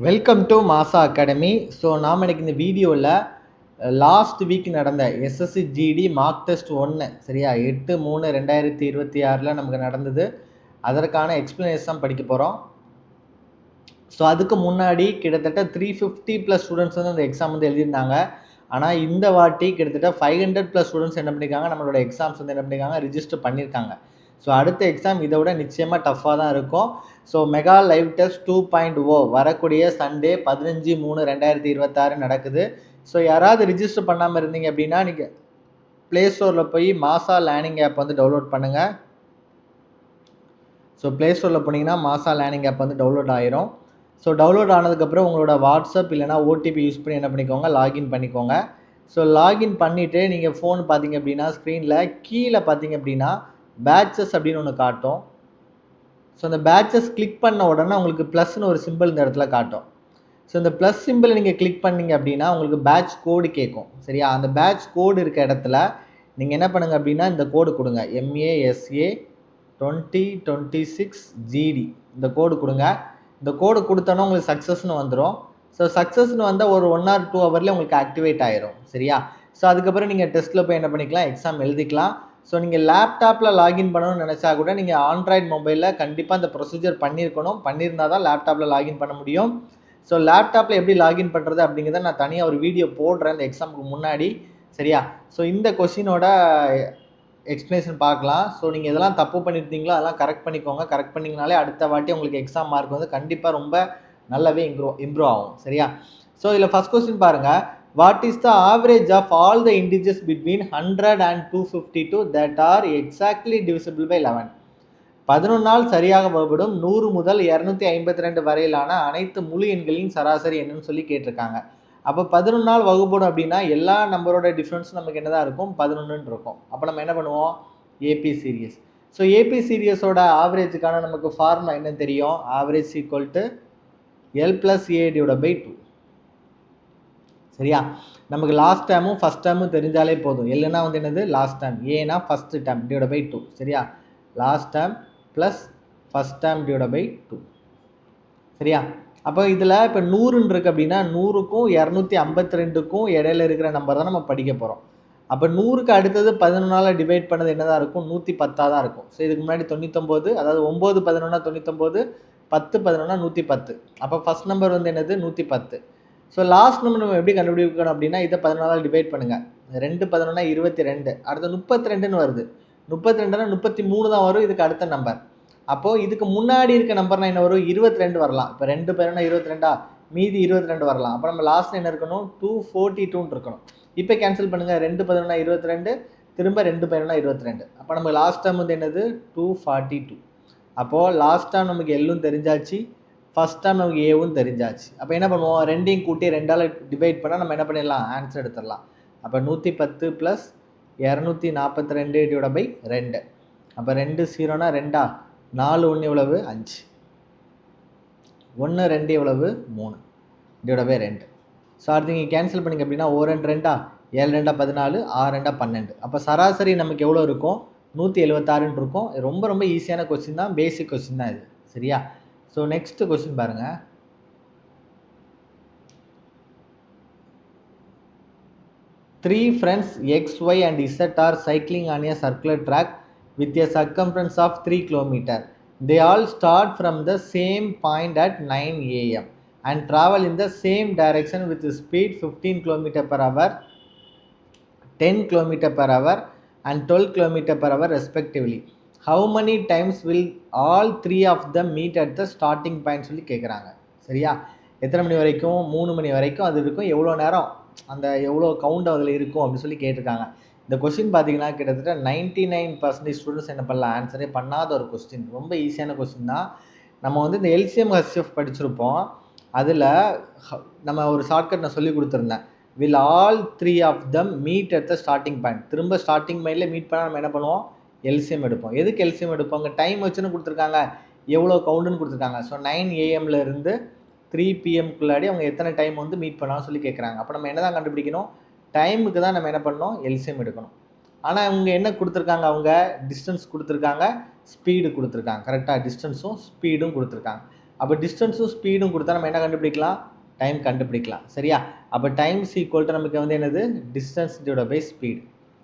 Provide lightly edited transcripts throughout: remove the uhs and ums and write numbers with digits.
Welcome to மாசா academy. So நாம் எனக்கு இந்த வீடியோவில் லாஸ்ட் வீக் நடந்த எஸ்எஸ்சி ஜிடி மார்க் டெஸ்ட் 1 சரியா 8/3/2026 நமக்கு நடந்தது. அதற்கான எக்ஸ்பிளனேஷன் படிக்க போகிறோம். ஸோ அதுக்கு முன்னாடி கிட்டத்தட்ட 350+ ஸ்டூடெண்ட்ஸ் வந்து அந்த எக்ஸாம் வந்து எழுதியிருந்தாங்க. ஆனால் இந்த வாட்டி கிட்டத்தட்ட 500+ ஸ்டூடெண்ட்ஸ் என்ன பண்ணியிருக்காங்க, நம்மளோட எக்ஸாம்ஸ் வந்து என்ன பண்ணியிருக்காங்க, ரிஜிஸ்டர் பண்ணியிருக்காங்க. ஸோ அடுத்த எக்ஸாம் இதை விட நிச்சயமாக டஃப்பாக தான் இருக்கும். ஸோ மெகா லைவ் டெஸ்ட் 2.0 வரக்கூடிய சண்டே 15/3/2026 நடக்குது. ஸோ யாராவது ரிஜிஸ்டர் பண்ணாமல் இருந்தீங்க அப்படின்னா நீங்கள் ப்ளே ஸ்டோரில் போய் மாசா லேர்னிங் ஆப் வந்து டவுன்லோட் பண்ணுங்கள். ஸோ ப்ளே ஸ்டோரில் போனீங்கன்னா மாசா லேர்னிங் ஆப் வந்து டவுன்லோட் ஆயிரும். ஸோ டவுன்லோட் ஆனதுக்கப்புறம் உங்களோட வாட்ஸ்அப் இல்லைனா ஓடிபி யூஸ் பண்ணி என்ன பண்ணிக்கோங்க, லாகின் பண்ணிக்கோங்க. ஸோ லாகின் பண்ணிவிட்டு நீங்கள் ஃபோன் பார்த்தீங்க அப்படின்னா ஸ்க்ரீனில் கீழே பார்த்தீங்க அப்படின்னா பேட்சஸ் அப்படின்னு ஒன்று காட்டும். ஸோ அந்த பேட்சஸ் கிளிக் பண்ண உடனே உங்களுக்கு ப்ளஸ்ன்னு ஒரு சிம்பிள் இந்த இடத்துல காட்டும். ஸோ இந்த ப்ளஸ் சிம்பிளை நீங்கள் கிளிக் பண்ணீங்க அப்படின்னா உங்களுக்கு பேட்ச் கோடு கேட்கும். சரியா, அந்த பேட்ச் கோடு இருக்க இடத்துல நீங்கள் என்ன பண்ணுங்கள் அப்படின்னா இந்த கோடு கொடுங்க, MASA 2026 GD இந்த கோடு கொடுங்க. இந்த கோடு கொடுத்தோன்னா உங்களுக்கு சக்ஸஸ்னு வந்துடும். ஸோ சக்ஸஸ்னு வந்தால் ஒரு 1 or 2 ஹவரில் உங்களுக்கு ஆக்டிவேட் ஆயிரும். சரியா, ஸோ அதுக்கப்புறம் நீங்கள் டெஸ்ட்டில் போய் என்ன பண்ணிக்கலாம், எக்ஸாம் எழுதிக்கலாம். ஸோ நீங்கள் லேப்டாப்பில் லாகின் பண்ணணும்னு நினச்சா கூட நீங்கள் ஆண்ட்ராய்டு மொபைலில் கண்டிப்பாக அந்த ப்ரொசீஜர் பண்ணியிருக்கணும். பண்ணியிருந்தால் தான் லேப்டாப்பில் லாகின் பண்ண முடியும். ஸோ லேப்டாப்பில் எப்படி லாகின் பண்ணுறது அப்படிங்கிறத நான் தனியாக ஒரு வீடியோ போடுறேன் இந்த எக்ஸாமுக்கு முன்னாடி. சரியா, ஸோ இந்த கொஷினோட எக்ஸ்பிளேஷன் பார்க்கலாம். ஸோ நீங்கள் எதெல்லாம் தப்பு பண்ணியிருந்தீங்களோ அதெல்லாம் கரெக்ட் பண்ணிக்கோங்க. கரெக்ட் பண்ணிங்கனாலே அடுத்த வாட்டி உங்களுக்கு எக்ஸாம் மார்க் வந்து கண்டிப்பாக ரொம்ப நல்லாவே இம்ப்ரூவ் ஆகும். சரியா, ஸோ இதில் ஃபர்ஸ்ட் கொஸ்டின் பாருங்கள். What is the average of all the integers between 100 and 252 that are exactly divisible by 11? 11ஆல் சரியாக வகுப்படும் 100 முதல் 252 வரையிலான அனைத்து முழு எண்களின் சராசரி என்னன்னு சொல்லி கேட்டிருக்காங்க. அப்போ 11ஆல் வகுப்படும் அப்படின்னா எல்லா நம்பரோட டிஃப்ரென்ஸும் நமக்கு என்னதான் இருக்கும், 11 இருக்கும். அப்போ நம்ம என்ன பண்ணுவோம், ஏபி சீரியஸ். ஸோ ஏபி சீரியஸோட ஆவரேஜுக்கான நமக்கு ஃபார்முலா என்ன தெரியும், average equal to L + A / 2. சரியா, நமக்கு லாஸ்ட் டேர்மும் ஃபஸ்ட் டேர்மும் தெரிஞ்சாலே போதும். எல்னா வந்து என்னது, லாஸ்ட் டேர்ம், ஏனா ஃபஸ்ட் டேர்ம் /2. சரியா, last term plus first term /2. சரியா, அப்போ இதில் இப்போ 100 இருக்குது அப்படின்னா 100க்கும் 252க்கும் இடையில இருக்கிற நம்பர் தான் நம்ம படிக்க போகிறோம். அப்போ 100க்கு அடுத்தது 11ஆல் டிவைட் பண்ணது என்னதான் இருக்கும், 110 தான் இருக்கும். ஸோ இதுக்கு முன்னாடி 99, அதாவது 9 11 99, 10 11 110. அப்போ ஃபஸ்ட் நம்பர் வந்து என்னது, 110. ஸோ லாஸ்ட் நம்பர் நம்ம எப்படி கண்டுபிடிக்கணும் அப்படின்னா இதை 14ஆல் டிவைட் பண்ணுங்கள். 2 11 22, அடுத்து 32ன்னு வருது. 32னா 33 தான் வரும் இதுக்கு அடுத்த நம்பர். அப்போது இதுக்கு முன்னாடி இருக்க நம்பர்னா என்ன வரும், 22 வரலாம். இப்போ 2 11 22, மீதி 22 வரலாம். அப்போ நம்ம லாஸ்ட் என்ன இருக்கணும், 242 இருக்கணும். இப்போ கேன்சல் பண்ணுங்கள், 2 11 22, திரும்ப 2 11 22. அப்போ நம்ம லாஸ்ட் டைம் வந்து என்னது, 242. அப்போது லாஸ்ட் டைம் நமக்கு எல்லும் தெரிஞ்சாச்சு, ஃபஸ்ட் டைம் நமக்கு ஏவும் தெரிஞ்சாச்சு. அப்போ என்ன பண்ணுவோம், ரெண்டையும் கூட்டி 2ஆல் டிவைட் பண்ணால் நம்ம என்ன பண்ணிடலாம், ஆன்சர் எடுத்துடலாம். அப்போ 110 + 242 / 2. அப்போ 2 0னா 2, 4 1 எவ்வளவு, 5, 1 2 எவ்வளவு, 3 / 2. ஸோ அடுத்து நீங்கள் கேன்சல் பண்ணிங்க அப்படின்னா 1 2 2, 7 2 14, 6 2 12. அப்போ சராசரி நமக்கு எவ்வளோ இருக்கும், 176 இருக்கும். ரொம்ப ரொம்ப ஈஸியான கொஸ்டின் தான், பேசிக் கொஸ்டின் தான் இது. சரியா, ஸோ நெக்ஸ்ட் கொஸ்டின் பாருங்கள். Three friends X, Y and Z are cycling on a circular track with a circumference of 3 km. They all start from the same point at 9 AM and travel in the same direction with speed 15 km/h, 10 km/h and 12 km/h respectively. How many times will all three of them meet at the starting point சொல்லி கேட்குறாங்க. சரியா, எத்தனை மணி வரைக்கும், 3 மணி வரைக்கும் அது இருக்கும். எவ்வளோ நேரம், அந்த எவ்வளோ கவுண்ட் அதில் இருக்கும் அப்படின்னு சொல்லி கேட்டிருக்காங்க. இந்த கொஸ்டின் பார்த்தீங்கன்னா கிட்டத்தட்ட 99% ஸ்டூடெண்ட்ஸ் என்ன பண்ணலாம், ஆன்சரே பண்ணாத ஒரு கொஸ்டின். ரொம்ப ஈஸியான கொஸ்டின் தான். நம்ம வந்து இந்த LCM HCF படிச்சிருப்போம். அதில் நம்ம ஒரு ஷார்ட்கட் நான் சொல்லி கொடுத்துருந்தேன். Will all three of them meet at the starting point. திரும்ப ஸ்டார்டிங் பாயிண்டில் மீட் பண்ணால் நம்ம என்ன பண்ணுவோம், LCM எடுப்போம். எதுக்கு LCM எடுப்போம், அங்கே டைம் வச்சுன்னு கொடுத்துருக்காங்க, எவ்வளோ கவுண்டுன்னு கொடுத்துருக்காங்க. ஸோ 9 AM இருந்து 3 PM அவங்க எத்தனை டைம் வந்து மீட் பண்ணாலும் சொல்லி கேட்குறாங்க. அப்போ நம்ம என்ன தான் கண்டுபிடிக்கணும், டைமுக்கு தான் நம்ம என்ன பண்ணணும், LCM எடுக்கணும். ஆனால் அவங்க என்ன கொடுத்துருக்காங்க, அவங்க டிஸ்டன்ஸ் கொடுத்துருக்காங்க, ஸ்பீடு கொடுத்துருக்காங்க. கரெக்டாக டிஸ்டன்ஸும் ஸ்பீடும் கொடுத்துருக்காங்க. அப்போ டிஸ்டன்ஸும் ஸ்பீடும் கொடுத்தா நம்ம என்ன கண்டுபிடிக்கலாம், டைம் கண்டுபிடிக்கலாம். சரியா? அப்போ டைம்ஸ் ஈக்குவல் டு நமக்கு வந்து என்னது, distance divided by speed.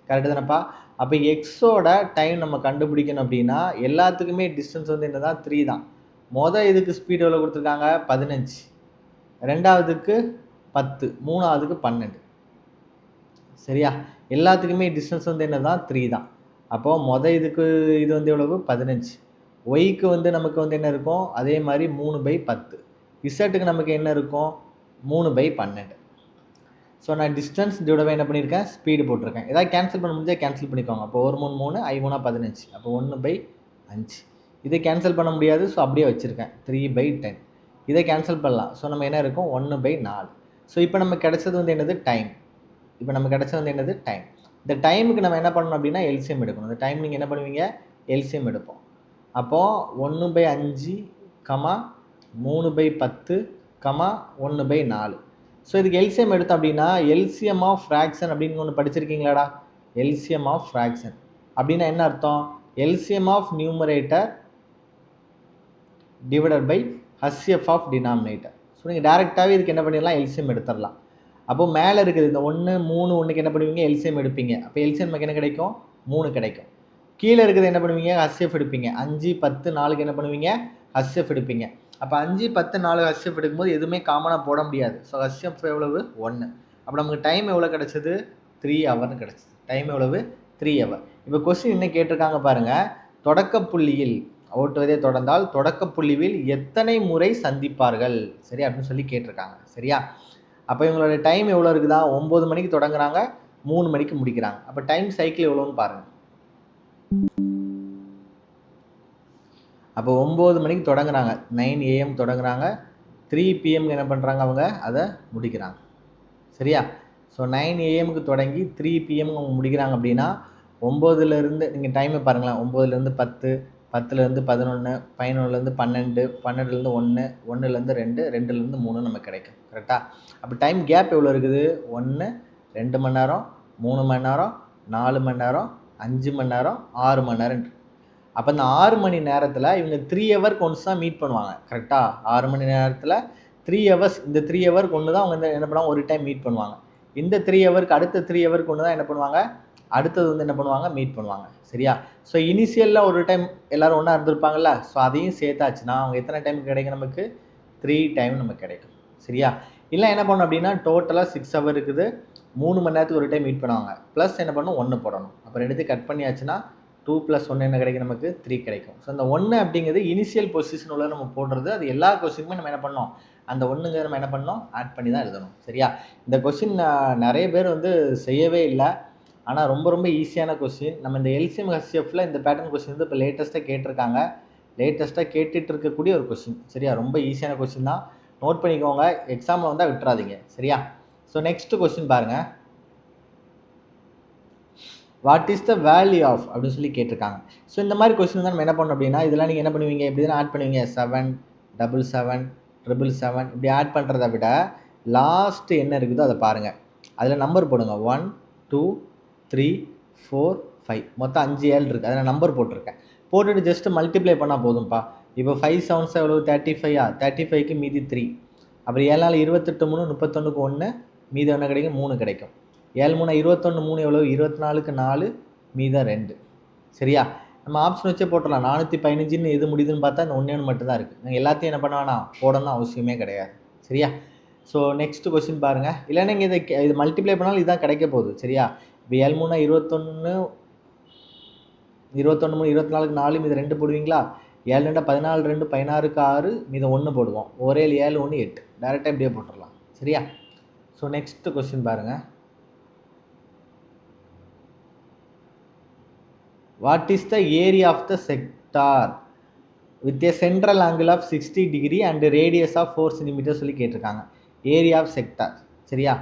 Correct தானப்பா? அப்போ எக்ஸோட டைம் நம்ம கண்டுபிடிக்கணும் அப்படின்னா எல்லாத்துக்குமே டிஸ்டன்ஸ் வந்து என்னதான் 3 தான். இதுக்கு ஸ்பீட் எவ்வளோ கொடுத்துருக்காங்க, 15. ரெண்டாவதுக்கு 10, மூணாவதுக்கு 12. சரியா? எல்லாத்துக்குமே டிஸ்டன்ஸ் வந்து என்னதான் 3 தான். அப்போது இதுக்கு இது வந்து எவ்வளவு, 15. ஒய்க்கு வந்து நமக்கு வந்து என்ன இருக்கும், அதே மாதிரி 3/10. இசட்டுக்கு நமக்கு என்ன இருக்கும், 3/12. ஸோ நான் டிஸ்டன்ஸ் டிவைட் பை என்ன பண்ணியிருக்கேன், ஸ்பீடு போட்டிருக்கேன். ஏதாவது கேன்சல் பண்ண முடிஞ்சால் கேன்சல் பண்ணிக்கோங்க. அப்போ 1 3 3, I 3 15. அப்போ 1/5. இதை கேன்சல் பண்ண முடியாது, ஸோ அப்படியே வச்சுருக்கேன். 3/10. இதை கேன்சல் பண்ணலாம். ஸோ நம்ம என்ன இருக்கும், 1/4. ஸோ இப்போ நமக்கு கிடைச்சது வந்து என்னது, டைம். இந்த டைமுக்கு நம்ம என்ன பண்ணணும் அப்படின்னா எல்சிஎம் எடுக்கணும். இந்த டைம் நீங்கள் என்ன பண்ணுவீங்க, எல்சிஎம் எடுப்போம். அப்போது 1/5, 3/10, 1/4. ஸோ இதுக்கு எல்சிஎம் எடுத்தோம் அப்படின்னா எல்சிஎம் ஆஃப் ஃப்ராக்ஷன் அப்படின்னு ஒன்று படிச்சிருக்கீங்களாடா. எல்சிஎம் ஆஃப் ஃப்ராக்ஷன் அப்படின்னா என்ன அர்த்தம், LCM of numerator divided by HCF of denominator. So நீங்கள் டேரெக்டாகவே இதுக்கு என்ன பண்ணிடலாம், எல்சிஎம் எடுத்துடலாம். அப்போ மேலே இருக்குது இந்த 1 3 1க்கு என்ன பண்ணுவீங்க, எல்சிஎம் எடுப்பீங்க. அப்போ எல்சிஎம் நமக்கு என்ன கிடைக்கும், 3 கிடைக்கும். கீழே இருக்குது என்ன பண்ணுவீங்க, ஹச்சிஎஃப் எடுப்பீங்க. 5 10 4க்கு என்ன பண்ணுவீங்க, ஹச்சிஎஃப் எடுப்பீங்க. அப்போ 5 10 4 ஹச்சிஎஃப் எடுக்கும்போது எதுவுமே காமனாக போட முடியாது. ஸோ ஹச்சிஎஃப் எவ்வளவு, 1. அப்போ நமக்கு டைம் எவ்வளோ கிடச்சிது, 3 ஹவர்னு கிடச்சிது. டைம் எவ்வளவு, 3 ஹவர். இப்போ கொஸ்டின் என்ன கேட்டிருக்காங்க பாருங்கள், தொடக்க புள்ளியில் ஓட்டுவதே தொடர்ந்தால் தொடக்க புள்ளியில் எத்தனை முறை சந்திப்பார்கள், சரி அப்படின்னு சொல்லி கேட்டிருக்காங்க. சரியா? அப்போ இவங்களோட டைம் எவ்வளோ இருக்குதா, 9 மணிக்கு தொடங்குறாங்க, 3 மணிக்கு முடிக்கிறாங்க. அப்போ டைம் சைக்கிள் எவ்வளோன்னு பாருங்கள். அப்போ 9 மணிக்கு தொடங்குறாங்க, 9 AM தொடங்குறாங்க, 3 PM என்ன பண்ணுறாங்க, அவங்க அதை முடிக்கிறாங்க. சரியா? ஸோ 9 AM தொடங்கி 3 PM அவங்க முடிக்கிறாங்க அப்படின்னா 9லேருந்து நீங்கள் டைமை பாருங்களேன், 9லேருந்து 10, 10லேருந்து 11, 11லேருந்து 12, 12லேருந்து 1, 1லேருந்து 2, 2லேருந்து 3 நமக்கு கிடைக்கும். கரெக்டாக? அப்போ டைம் கேப் எவ்வளோ இருக்குது, 1 2 மணி நேரம், 3 மணி நேரம், 4 மணி நேரம், 5 மணி நேரம், 6 மணி நேரம். அப்போ இந்த 6 மணி நேரத்தில் இவங்க 3 ஹவருக்கு ஒன்ஸ் தான் மீட் பண்ணுவாங்க. கரெக்டாக? 6 மணி நேரத்தில் 3 ஹவர்ஸ், இந்த 3 ஹவருக்கு ஒன்று தான் அவங்க என்ன பண்ணுவாங்க, ஒரு டைம் மீட் பண்ணுவாங்க. இந்த 3 ஹவருக்கு அடுத்த 3 ஹவருக்கு ஒன்று தான் என்ன பண்ணுவாங்க, அடுத்தது வந்து என்ன பண்ணுவாங்க, மீட் பண்ணுவாங்க. சரியா? ஸோ இனிஷியலில் ஒரு டைம் எல்லோரும் ஒன்றா இருந்திருப்பாங்கல்ல, ஸோ அதையும் சேர்த்தாச்சுன்னா அவங்க எத்தனை டைம் கிடைக்கும், நமக்கு 3 டைம் நமக்கு கிடைக்கும். சரியா? இல்லை என்ன பண்ணணும் அப்படின்னா டோட்டலாக 6 ஹவர் இருக்குது, 3 மணி நேரத்துக்கு ஒரு டைம் மீட் பண்ணுவாங்க. ப்ளஸ் என்ன பண்ணணும், 1 போடணும். அப்புறம் எடுத்து கட் பண்ணியாச்சுன்னா 2 + 1 என்ன கிடைக்கும், நமக்கு 3 கிடைக்கும். ஸோ அந்த 1 அப்படிங்கிறது இனிஷியல் பொசிஷன் உள்ள நம்ம போடுறது. அது எல்லா கொஸ்டினுமே நம்ம என்ன பண்ணோம், அந்த 1ங்கிறத நம்ம என்ன பண்ணோம், ஆட் பண்ணி தான் எழுதணும். சரியா? இந்த கொஸ்டின் நிறைய பேர் வந்து செய்யவே இல்லை, ஆனால் ரொம்ப ரொம்ப ஈஸியான கொஸ்டின். நம்ம இந்த எல்சிஎம் ஹச்சிஎஃப்ல இந்த பேட்டர்ன் கொஸ்டின் வந்து இப்போ லேட்டஸ்ட்டாக கேட்டிருக்காங்க. லேட்டஸ்ட்டாக கேட்டுட்டு இருக்கக்கூடிய ஒரு கொஸ்டின். சரியா? ரொம்ப ஈஸியான கொஸ்டின் தான், நோட் பண்ணிக்கோங்க. எக்ஸாமில் வந்தால் விட்டுறாதீங்க. சரியா? ஸோ நெக்ஸ்ட் கொஸ்டின் பாருங்கள், what is the value of அப்படின்னு சொல்லி கேட்டிருக்காங்க. ஸோ இந்த மாதிரி கொஸ்டின் தான் நம்ம என்ன பண்ணணும் அப்படின்னா, இதெல்லாம் நீங்கள் என்ன பண்ணுவீங்க, இப்படி தான் ஆட் பண்ணுவீங்க. 7 7 7 7 7 இப்படி ஆட் பண்ணுறதை விட லாஸ்ட்டு என்ன இருக்குதோ அதை பாருங்கள், அதில் நம்பர் போடுங்க. 1 2 3 4 5 மொத்தம் 5 7 இருக்குது. அதில் நம்பர் போட்டிருக்கேன். போட்டுட்டு ஜஸ்ட் மல்டிப்ளை பண்ணால் போதும்ப்பா. இப்போ 5 7 எவ்வளோ, 35. 35க்கு மீதி 3. அப்புறம் 7 4 28 3 31க்கு 1, மீதி ஒன்று கிடைக்கும், 3 கிடைக்கும். 7 3 21 3 எவ்வளோ, 24க்கு 4, மீதம் 2. சரியா? நம்ம ஆப்ஷன் வச்சே போட்டுடலாம். 415ன்னு எது முடியுதுன்னு பார்த்தா இந்த 1 மட்டும் தான் இருக்குது. நீங்கள் எல்லாத்தையும் என்ன பண்ண வேணாம், போடணும் அவசியமே கிடையாது. சரியா? ஸோ நெக்ஸ்ட் கொஸ்டின் பாருங்கள். இல்லைன்னா நீங்கள் இது மல்டிப்ளை பண்ணாலும் இதுதான் கிடைக்க போகுது. சரியா? இப்போ 7 3 21 21 3 24க்கு 4, மீது 2 போடுவீங்களா? 7 2 14 2 16க்கு 6, மீது 1 போடுவோம். ஒரே 7 1 8 டேரெக்டாக இப்படியே போட்டுடலாம். சரியா? ஸோ நெக்ஸ்ட் கொஸ்டின் பாருங்கள், what is the area of the sector with a central angle of 60 degree and radius of 4 cm சொல்லி கேட்டிருக்காங்க. Area of sector. சரியா?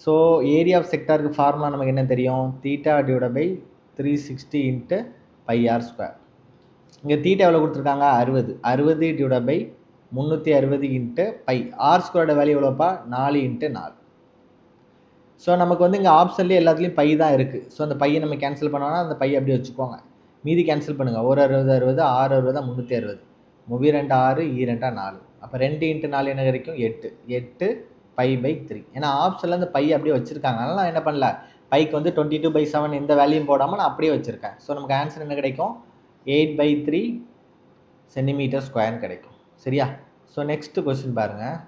ஸோ ஏரியா ஆஃப் செக்டாருக்கு ஃபார்முலா நமக்கு என்ன தெரியும், தீட்டா டிவைடட் பை 360 × πr². இங்கே theta எவ்வளோ கொடுத்துருக்காங்க, 60. 60 டிவைடட் பை 360 × π. r² வேல்யூ எவ்வளோப்பா, 4 × 4. ஸோ நமக்கு வந்து இங்கே ஆப்ஷன்லேயே எல்லாத்துலேயும் பை தான் இருக்குது. ஸோ அந்த பையை நம்ம கேன்சல் பண்ணோன்னா அந்த பையை அப்படியே வச்சுக்கோங்க. மீதி கேன்சல் பண்ணுங்கள். 1 60 60, 6 60, 360. மூவி 2 6 ஈ 2 4. அப்போ 2 × 4 என்ன கிடைக்கும் 8. 8 π/3. ஏன்னா ஆப்ஷனில் இந்த பை அப்படியே வச்சுருக்காங்க. அதனால் நான் என்ன பண்ணல, பைக்கு வந்து 22/7 எந்த வேல்யூம் போடாமல் நான் அப்படியே வச்சுருக்கேன். ஸோ நமக்கு ஆன்சர் என்ன கிடைக்கும் 8/3 சென்டிமீட்டர் ஸ்கொயர்னு கிடைக்கும். சரியா? ஸோ நெக்ஸ்ட் கொஸ்டின் பாருங்கள்.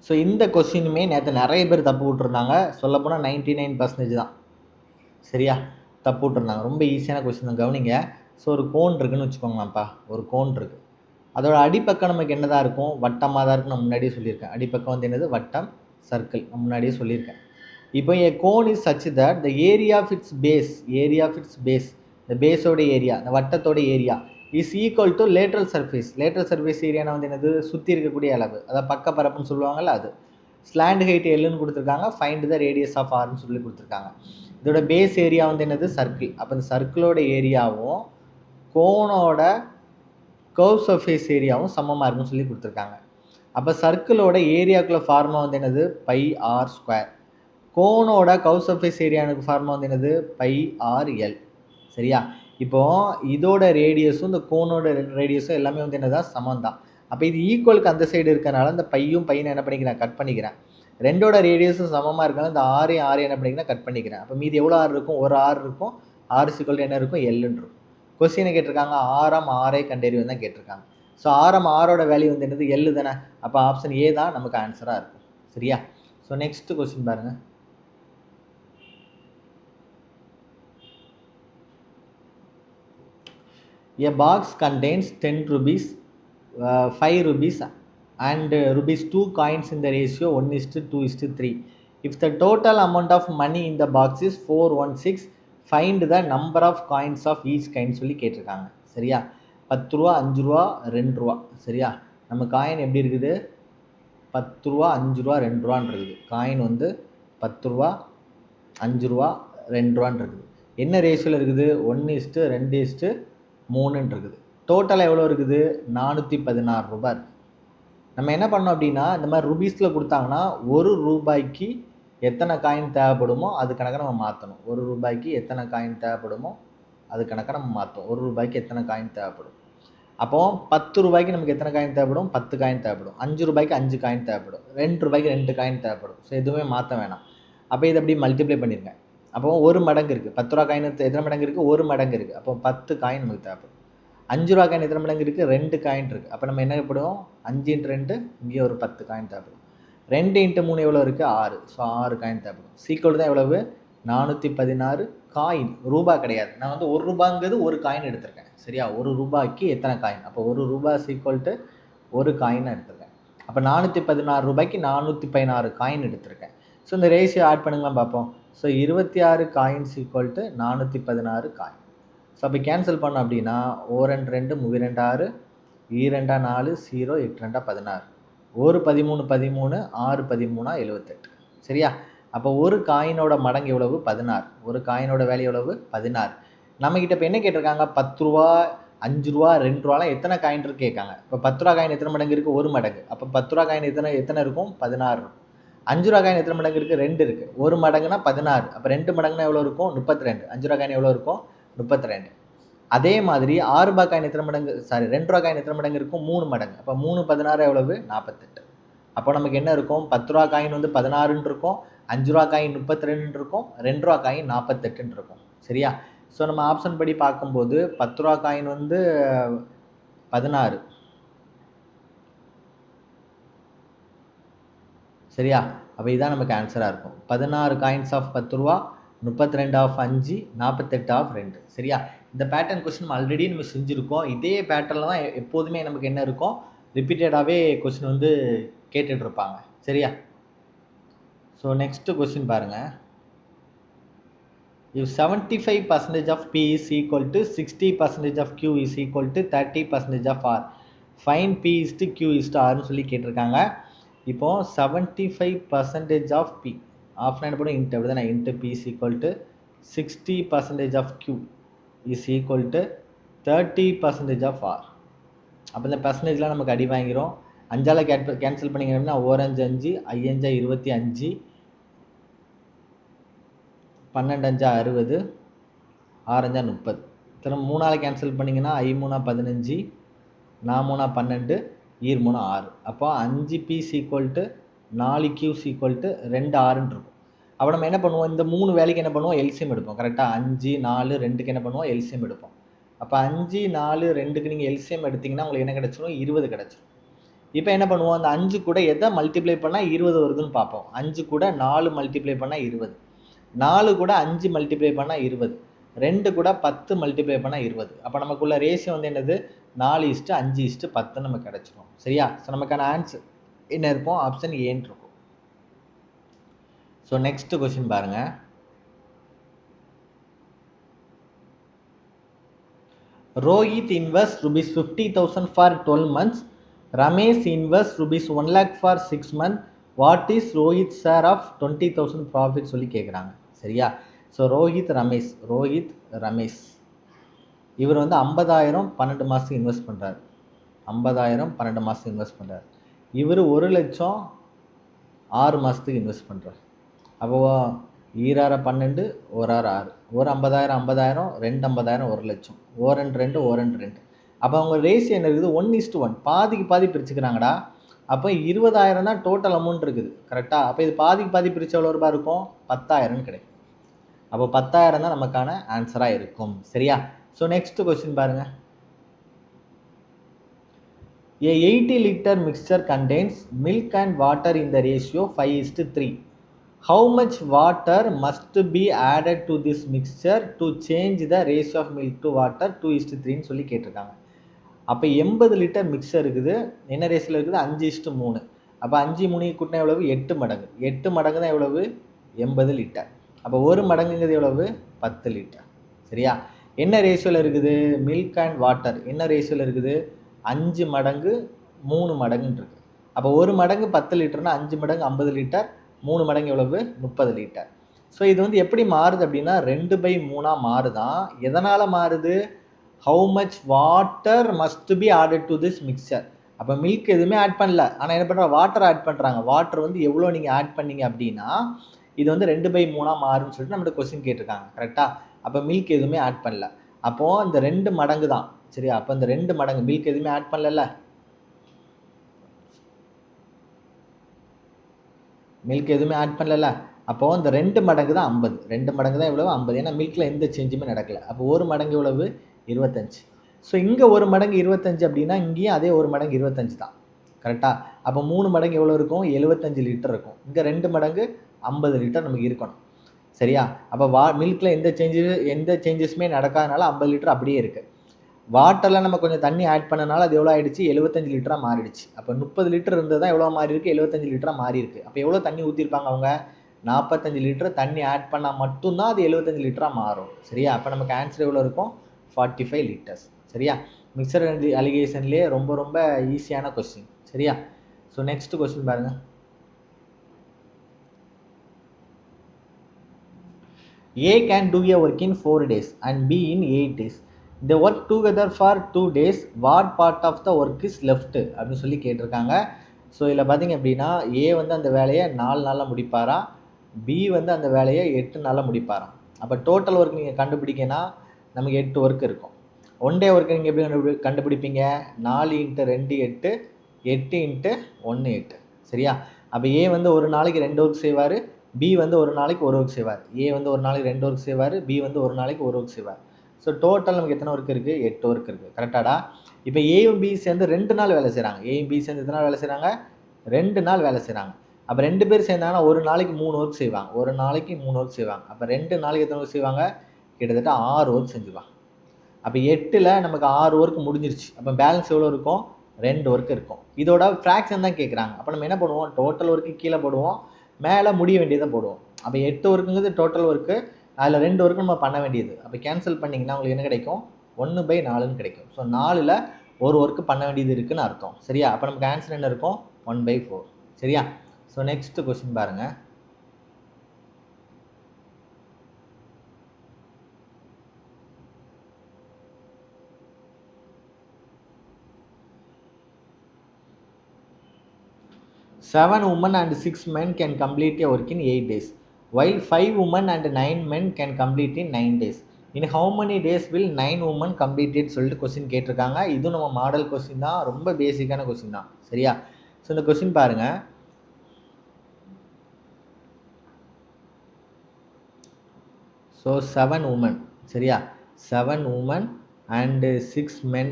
ஸோ இந்த கொஸ்டினுமே நேற்று நிறைய பேர் தப்பு விட்டுருந்தாங்க. சொல்லப்போனால் 99% தான். சரியா? தப்பு விட்டுருந்தாங்க. ரொம்ப ஈஸியான கொஸ்டின் தான், கவனிங்க. ஸோ ஒரு கோன் இருக்குன்னு வச்சுக்கோங்களாம்ப்பா. ஒரு கோன் இருக்குது. அதோட அடிப்பக்கம் நமக்கு என்னதான் இருக்கும், வட்டமாக தான் இருக்கும். நான் முன்னாடியே சொல்லியிருக்கேன். அடிப்பக்கம் வந்து என்னது, வட்டம், சர்க்கிள். நான் முன்னாடியே சொல்லியிருக்கேன். இப்போ a cone is such that the area of its base, இந்த பேஸோட ஏரியா, இந்த வட்டத்தோட area is equal to lateral surface. Lateral surface ஏரியானா வந்து என்னது, சுற்றி இருக்கக்கூடிய அளவு, அதாவது பக்க பரப்புன்னு சொல்லுவாங்கல்ல அது. ஸ்லாண்ட் ஹைட் எல்லுன்னு கொடுத்துருக்காங்க, ஃபைண்ட் த ரேடியஸ் ஆஃப் ஆர்னு சொல்லி கொடுத்துருக்காங்க. இதோட பேஸ் ஏரியா வந்து என்னது, சர்க்கிள். அப்போ இந்த சர்க்கிளோட ஏரியாவும் கோனோட கர்வ் சர்ஃபேஸ் ஏரியாவும் சமமாக இருக்குன்னு சொல்லி கொடுத்துருக்காங்க. அப்போ சர்க்கிளோட ஏரியாக்குள்ள ஃபார்முலா வந்து என்னது, πr². கோனோட கர்வ் சர்ஃபேஸ் ஏரியாவுக்கு ஃபார்முலா வந்து என்னது, πrl. சரியா? இப்போ இதோட ரேடியஸும் இந்த கோனோட ரேடியஸும் எல்லாமே வந்து என்னதான், சமம் தான். அப்போ இது ஈக்குவலுக்கு அந்த சைடு இருக்கனால இந்த பையும் பையனை என்ன பண்ணிக்கிறேன், கட் பண்ணிக்கிறேன். ரெண்டோட ரேடியஸும் சமமாக இருக்கனால இந்த ஆறு என்ன பண்ணிக்கிறேன், கட் பண்ணிக்கிறேன். அப்போ மீதி எவ்வளோ ஆறு இருக்கும், ஒரு ஆறு இருக்கும். ஆறு சிக்கல் என்ன இருக்கும், எல்லுன்னு இருக்கும். கொஸ்டினை கேட்டிருக்காங்க, ஆரம் ஆரை கண்டறிவு தான் கேட்டிருக்காங்க. ஸோ ஆரம் ஆரோட வேல்யூ வந்து என்னது, எல்லு தானே. அப்போ ஆப்ஷன் ஏ தான் நமக்கு ஆன்சராக இருக்கும். சரியா? ஸோ நெக்ஸ்ட் கொஸ்டின் பாருங்கள். A box contains 10 rupees, 5 rupees and rupees 2 coins in the ratio 1:2:3. If the total amount of money in the box is 416, find the number of coins of each kind சொல்லி கேட்டிருக்காங்க. சரியா? 10 ரூபா, 5 ரூபா, 2 ரூபா. சரியா? நம்ம coin எப்படி இருக்குது, 10 ரூபா, 5 ரூபா, 2 ரூபான்னு இருக்குது. காயின் வந்து 10 ரூபா, 5 ரூபா, 2 ரூபான்னு இருக்குது. என்ன ரேஷியோவில் இருக்குது, 1:2:3 இருக்குது. டோட்டலாக எவ்வளோ இருக்குது, 416 ரூபாய் இருக்குது. நம்ம என்ன பண்ணோம் அப்படின்னா, இந்த மாதிரி ருபீஸில் கொடுத்தாங்கன்னா ஒரு ரூபாய்க்கு எத்தனை காயின் தேவைப்படுமோ அது கணக்காக நம்ம மாற்றணும். ஒரு ரூபாய்க்கு எத்தனை காயின் தேவைப்படுமோ அது கணக்காக நம்ம மாற்றணும். ஒரு ரூபாய்க்கு எத்தனை காயின் தேவைப்படும். அப்போ 10 ரூபாய்க்கு நமக்கு எத்தனை காயின் தேவைப்படும், 10 காயின் தேவைப்படும். 5 ரூபாய்க்கு 5 காயின் தேவைப்படும். 2 ரூபாய்க்கு 2 காயின் தேவைப்படும். ஸோ எதுவுமே மாற்ற வேணாம். அப்போ இதை அப்படி மல்டிப்ளை பண்ணிடுங்க. அப்போ ஒரு மடங்கு இருக்குது. 10 ரூபா காயின் எத்தனை மடங்கு இருக்குது, ஒரு மடங்கு இருக்குது. அப்போ 10 காயின் நமக்கு தேவைப்படும். 5 ரூபா காயின் எத்தனை மடங்கு இருக்குது, 2 காயின் இருக்குது. அப்போ நம்ம என்ன பண்ணுவோம், 5 × 2 இங்கே ஒரு 10 காயின் தேவைப்படும். 2 × 3 எவ்வளோ இருக்குது, 6. ஸோ 6 காயின் தேவைப்படும். சீக்கிரம் தான் எவ்வளவு, 416 காயின். ரூபா கிடையாது. நான் வந்து ஒரு ரூபாங்கிறது ஒரு காயின் எடுத்திருக்கேன். சரியா? ஒரு ரூபாய்க்கு எத்தனை காயின், அப்போ ஒரு ரூபா = ஒரு காயின் எடுத்திருக்கேன். அப்போ 416 ரூபாய்க்கு 416 காயின் எடுத்திருக்கேன். ஸோ இந்த ரேஷியோ ஆட் பண்ணுங்களாம் பார்ப்போம். So 26 coins = 416 coin. ஸோ அப்போ கேன்சல் பண்ணோம் அப்படின்னா 1 2 3 2 6 2 4 0 8 2 16 1 13 13 6 13 78. சரியா? அப்போ ஒரு காயினோட மடங்கு எவ்வளவு, 16. ஒரு காயினோட வேல்யூ எவ்வளவு, 16. நம்மக்கிட்ட இப்போ என்ன கேட்டிருக்காங்க, 10 ரூபா, 5 ரூபா, 2 ரூபாலாம் எத்தனை காயின் இருக்கு கேட்காங்க. இப்போ 10 ரூபா காயின் எத்தனை மடங்கு இருக்குது, ஒரு மடங்கு. அப்போ 10 ரூபா காயின் எத்தனை இருக்கும், 16 இருக்கும். 5 ரூபா காயின் எத்தனை மடங்கு இருக்குது, 2 இருக்குது. ஒரு மடங்குனா 16. அப்போ 2 மடங்குனா எவ்வளோ இருக்கும், 32. 5 ரூபா காயின் எவ்வளோ இருக்கும், 32. அதே மாதிரி 6 ரூபா காயின் எத்தனை மடங்கு, 2 ரூபா காயின் எத்தனை மடங்கு இருக்கும், 3 மடங்கு. அப்போ 3 16 எவ்வளவு, 48. அப்போ நமக்கு என்ன இருக்கும், 10 ரூபா காயின் வந்து 16ன்னு இருக்கும், 5 ரூபா காயின் 32 இருக்கும், 2 ரூபா காயின் 48 இருக்கும். சரியா? ஸோ நம்ம ஆப்ஷன் படி பார்க்கும்போது 10 ரூபா காயின் வந்து 16. சரியா? அப்போ இதுதான் நமக்கு ஆன்சராக இருக்கும். 16 காயின்ஸ் ஆஃப் 10 ரூபா, 32 ஆஃப் 5, 48 ஆஃப் 2. சரியா? இந்த பேட்டர்ன் கொஸ்டின் ஆல்ரெடி நம்ம செஞ்சுருக்கோம். இதே பேட்டர்னில் தான் எப்போதுமே நமக்கு என்ன இருக்கும், ரிப்பீட்டடாகவே கொஸ்டின் வந்து கேட்டுட்டு இருப்பாங்க. சரியா? ஸோ நெக்ஸ்ட் கொஸ்டின் பாருங்கள். If 75% of P is equal to 60% of Q is equal to 30% of R, find P is to Q is to Rன்னு சொல்லி கேட்டிருக்காங்க. இப்போ 75% of P ஆஃப்லைன் போட இன்ட்டு அப்படி தானே, into P is equal to 60% of Q is equal to 30% of R. அப்போ இந்த பர்சன்டேஜ்லாம் நமக்கு அடி வாங்கிரும். அஞ்சால் கேன்சல் பண்ணிங்க அப்படின்னா ஓரஞ்சு 5, ஐயஞ்சா 25, 12 அஞ்சா 60, ஆரஞ்சா 30. திரும்ப 3ஆல் கேன்சல் பண்ணிங்கன்னா ஐ3 15, 4 12, ஈர்3 6. அப்போ 5 p's equal to 4 q's equal to 2 6ன்னு இருக்கும். அப்போ நம்ம என்ன பண்ணுவோம், இந்த 3 வேலைக்கு என்ன பண்ணுவோம், எல்சிஎம் எடுப்போம். கரெக்டாக 5 4 2க்கு என்ன பண்ணுவோம், எல்சிஎம் எடுப்போம். அப்போ 5 4 2க்கு நீங்கள் எல்சிஎம் எடுத்திங்கன்னா உங்களுக்கு என்ன கிடச்சிரும், 20 கிடச்சிரும். இப்போ என்ன பண்ணுவோம், அந்த 5 கூட எதை மல்டிப்ளை பண்ணால் 20 வருதுன்னு பார்ப்போம். 5 கூட 4 மல்டிப்ளை பண்ணால் 20, 4 கூட 5 மல்டிப்ளை பண்ணால் 20, 2 கூட 10 மல்டிப்ளை பண்ணால் 20. அப்போ நமக்குள்ள ரேஷியோ வந்து என்னது, 4:5:10 நமக்கு கிடச்சிரும். சரியா? ஸோ நமக்கான ஆன்சர் என்ன இருக்கும், ஆப்ஷன் ஏன்னு இருக்கும். ஸோ நெக்ஸ்ட் கொஸ்டின் பாருங்க. Rohit invest ₹50,000 for 12 months. Ramesh invest ₹1 lakh for 6 months. What is Rohit share of 20,000 profit சொல்லி கேட்குறாங்க. சரியா? ஸோ ரோஹித் ரமேஷ் இவர் வந்து 50,000 12 மாதத்துக்கு இன்வெஸ்ட் பண்ணுறாரு. 50,000 12 மாதத்துக்கு இன்வெஸ்ட் பண்ணுறாரு. இவர் 1 லட்சம் 6 மாதத்துக்கு இன்வெஸ்ட் பண்ணுறாரு. அப்போ ஈராறு 12, ஓராறு 6, ஒரு 50,000 50,000, 2 50,000, 1 லட்சம், ஓரெண்டு 2, ஓரெண்டு 2. அப்போ அவங்க ரேஷியோ என்ன இருக்குது, 1:1, பாதிக்கு பாதி பிரிச்சுக்கிறாங்கடா. அப்போ 20,000 தான் டோட்டல் அமௌண்ட் இருக்குது. கரெக்டாக? அப்போ இது பாதிக்கு பாதி பிரித்து எவ்வளோ ரூபாய் இருக்கும், 10,000 கிடைக்கும். அப்போ 10,000 தான் நமக்கான ஆன்சராக இருக்கும். சரியா? ஸோ நெக்ஸ்ட் கொஸ்டின் பாருங்க. A 80 liter mixture contains milk and water in the ratio 5:3. How much water must be added to this mixture to change the ratio of milk to water 2:3 சொல்லி கேட்டிருக்காங்க. அப்போ 80 லிட்டர் மிக்சர் இருக்குது. என்ன ரேஷியோவில் இருக்குது, 5:3. அப்போ 5 3 கூட்டினா எவ்வளவு, 8 மடங்கு. 8 மடங்கு தான் எவ்வளவு, 80 லிட்டர். அப்போ 1 மடங்குங்கிறது எவ்வளவு, 10 லிட்டர். சரியா? என்ன ரேஷியோவில் இருக்குது, மில்க் அண்ட் வாட்டர் என்ன ரேஷியோவில் இருக்குது, 5 மடங்கு 3 மடங்குன்னு இருக்குது. அப்போ 1 மடங்கு 10 லிட்டர்னா 5 மடங்கு 50 லிட்டர், 3 மடங்கு எவ்வளவு, 30 லிட்டர். ஸோ இது வந்து எப்படி மாறுது அப்படின்னா 2/3 மாறுதான். எதனால் மாறுது, how much water must be added to this mixer. அப்போ மில்க் எதுவுமே ஆட் பண்ணல, ஆனால் என்ன பண்ணுறாங்க, வாட்டர் ஆட் பண்ணுறாங்க. வாட்டர் வந்து எவ்வளோ நீங்கள் ஆட் பண்ணீங்க அப்படின்னா இது வந்து 2/3 மாறுன்னு சொல்லிட்டு நம்மகிட்ட கொஸ்டின் கேட்டிருக்காங்க. கரெக்டாக? அப்போ மில்க் எதுவுமே ஆட் பண்ணல. அப்போது இந்த 2 மடங்கு தான். சரியா? அப்போ இந்த 2 மடங்கு, மில்க் எதுவுமே ஆட் பண்ணல, மில்க் எதுவுமே ஆட் பண்ணல. அப்போது இந்த 2 மடங்கு தான் 50. 2 மடங்கு தான் எவ்வளவு, 50. ஏன்னா மில்கில் எந்த சேஞ்சுமே நடக்கல. அப்போ 1 மடங்கு எவ்வளவு, 25. ஸோ இங்கே 1 மடங்கு 25 அப்படின்னா இங்கேயும் அதே 1 மடங்கு 25 தான். கரெக்டாக? அப்போ 3 மடங்கு எவ்வளோ இருக்கும், 75 லிட்டர் இருக்கும். இங்கே 2 மடங்கு 50 லிட்டர் நமக்கு இருக்கணும். சரியா? அப்போ மில்கில் எந்த சேஞ்சஸுமே நடக்காதனால 50 லிட்டர் அப்படியே இருக்குது. வாட்டரில் நம்ம கொஞ்சம் தண்ணி ஆட் பண்ணனால அது எவ்வளோ ஆயிடுச்சு, 75 லிட்டராக மாறிடுச்சு. அப்போ 30 லிட்டர் இருந்தது தான் எவ்வளோ மாறி இருக்குது, 75 லிட்டராக மாறி இருக்குது. அப்போ எவ்வளோ தண்ணி ஊற்றிருப்பாங்க அவங்க, 45 லிட்டர் தண்ணி ஆட் பண்ணால் மட்டும்தான் அது 75 லிட்டராக மாறும். சரியா? அப்போ நமக்கு ஆன்சர் எவ்வளோ இருக்கும், 45 லிட்டர்ஸ். சரியா? மிக்சர் அலிகேஷன்லேயே ரொம்ப ரொம்ப ஈஸியான கொஸ்டின். சரியா? ஸோ நெக்ஸ்ட் கொஸ்டின் பாருங்க. A can do a work in 4 days and B in 8 days. They work together for 2 days. What part of the work is left அப்படின்னு சொல்லி கேட்டிருக்காங்க. ஸோ இதில் பார்த்தீங்க அப்படின்னா ஏ வந்து அந்த வேலையை 4 நாளில் முடிப்பாரா, பி வந்து அந்த வேலையை 8 நாளில் முடிப்பாராம். அப்போ டோட்டல் ஒர்க் நீங்கள் கண்டுபிடிக்கனா நமக்கு 8 ஒர்க் இருக்கும். 1 டே ஒர்க்கு நீங்கள் எப்படி கண்டுபிடிப்பீங்க, 4 × 2 8, 8 × 1 8. சரியா? அப்போ ஏ வந்து ஒரு நாளைக்கு 2 ஒர்க் செய்வார், பி வந்து ஒரு நாளைக்கு ஒரு ஒர்க் செய்வார். ஏ வந்து ஒரு நாளைக்கு 2 ஒர்க் செய்வார், பி வந்து ஒரு நாளைக்கு ஒரு ஒர்க் செய்வார். ஸோ டோட்டல் நமக்கு எத்தனை ஒர்க் இருக்குது, 8 ஒர்க் இருக்குது. கரெக்டாடா? இப்போ ஏயும் பி சேர்ந்து 2 நாள் வேலை செய்கிறாங்க. ஏயும் பி சேர்ந்து எத்தனை நாள் வேலை செய்கிறாங்க, 2 நாள் வேலை செய்கிறாங்க. அப்போ 2 பேர் சேர்ந்தாங்கன்னா ஒரு நாளைக்கு 3 ஒர்க் செய்வாங்க. ஒரு நாளைக்கு 3 ஒர்க் செய்வாங்க. அப்போ 2 நாளைக்கு எத்தனை ஒர்க் செய்வாங்க, கிட்டத்தட்ட 6 ஒர்க் செஞ்சுவாங்க. அப்போ 8ல் நமக்கு 6 ஒர்க் முடிஞ்சிருச்சு. அப்போ பேலன்ஸ் எவ்வளோ இருக்கும், 2 ஒர்க் இருக்கும். இதோட ஃப்ராக்ஷன் தான் கேட்குறாங்க. அப்போ நம்ம என்ன பண்ணுவோம், டோட்டல் ஒர்க்கு கீழே போடுவோம், மேலே முடிய வேண்டியதை போடுவோம். அப்போ 8 ஒர்க்குங்கிறது டோட்டல் ஒர்க்கு, அதில் 2 ஒர்க்கு நம்ம பண்ண வேண்டியது. அப்போ கேன்சல் பண்ணிங்கன்னா உங்களுக்கு என்ன கிடைக்கும், 1/4ன்னு கிடைக்கும். ஸோ 4ல் ஒரு ஒர்க்கு பண்ண வேண்டியது இருக்குதுன்னு அர்த்தம். சரியா? அப்போ நமக்கு ஆன்சர் என்ன இருக்கும், 1/4. சரியா? ஸோ நெக்ஸ்ட் கொஸ்டின் பாருங்கள். 7 women and 6 men can complete a work in 8 days, while 5 women and 9 men can complete in 9 days. In how many days will 9 women complete it சொல்லிட்டு கொஸ்டின் கேட்டிருக்காங்க. இதுவும் நம்ம மாடல் கொஸ்டின் தான், ரொம்ப பேசிக்கான question தான். சரியா? ஸோ இந்த கொஸ்டின் பாருங்க. ஸோ 7 women, சரியா? 7 women and 6 men,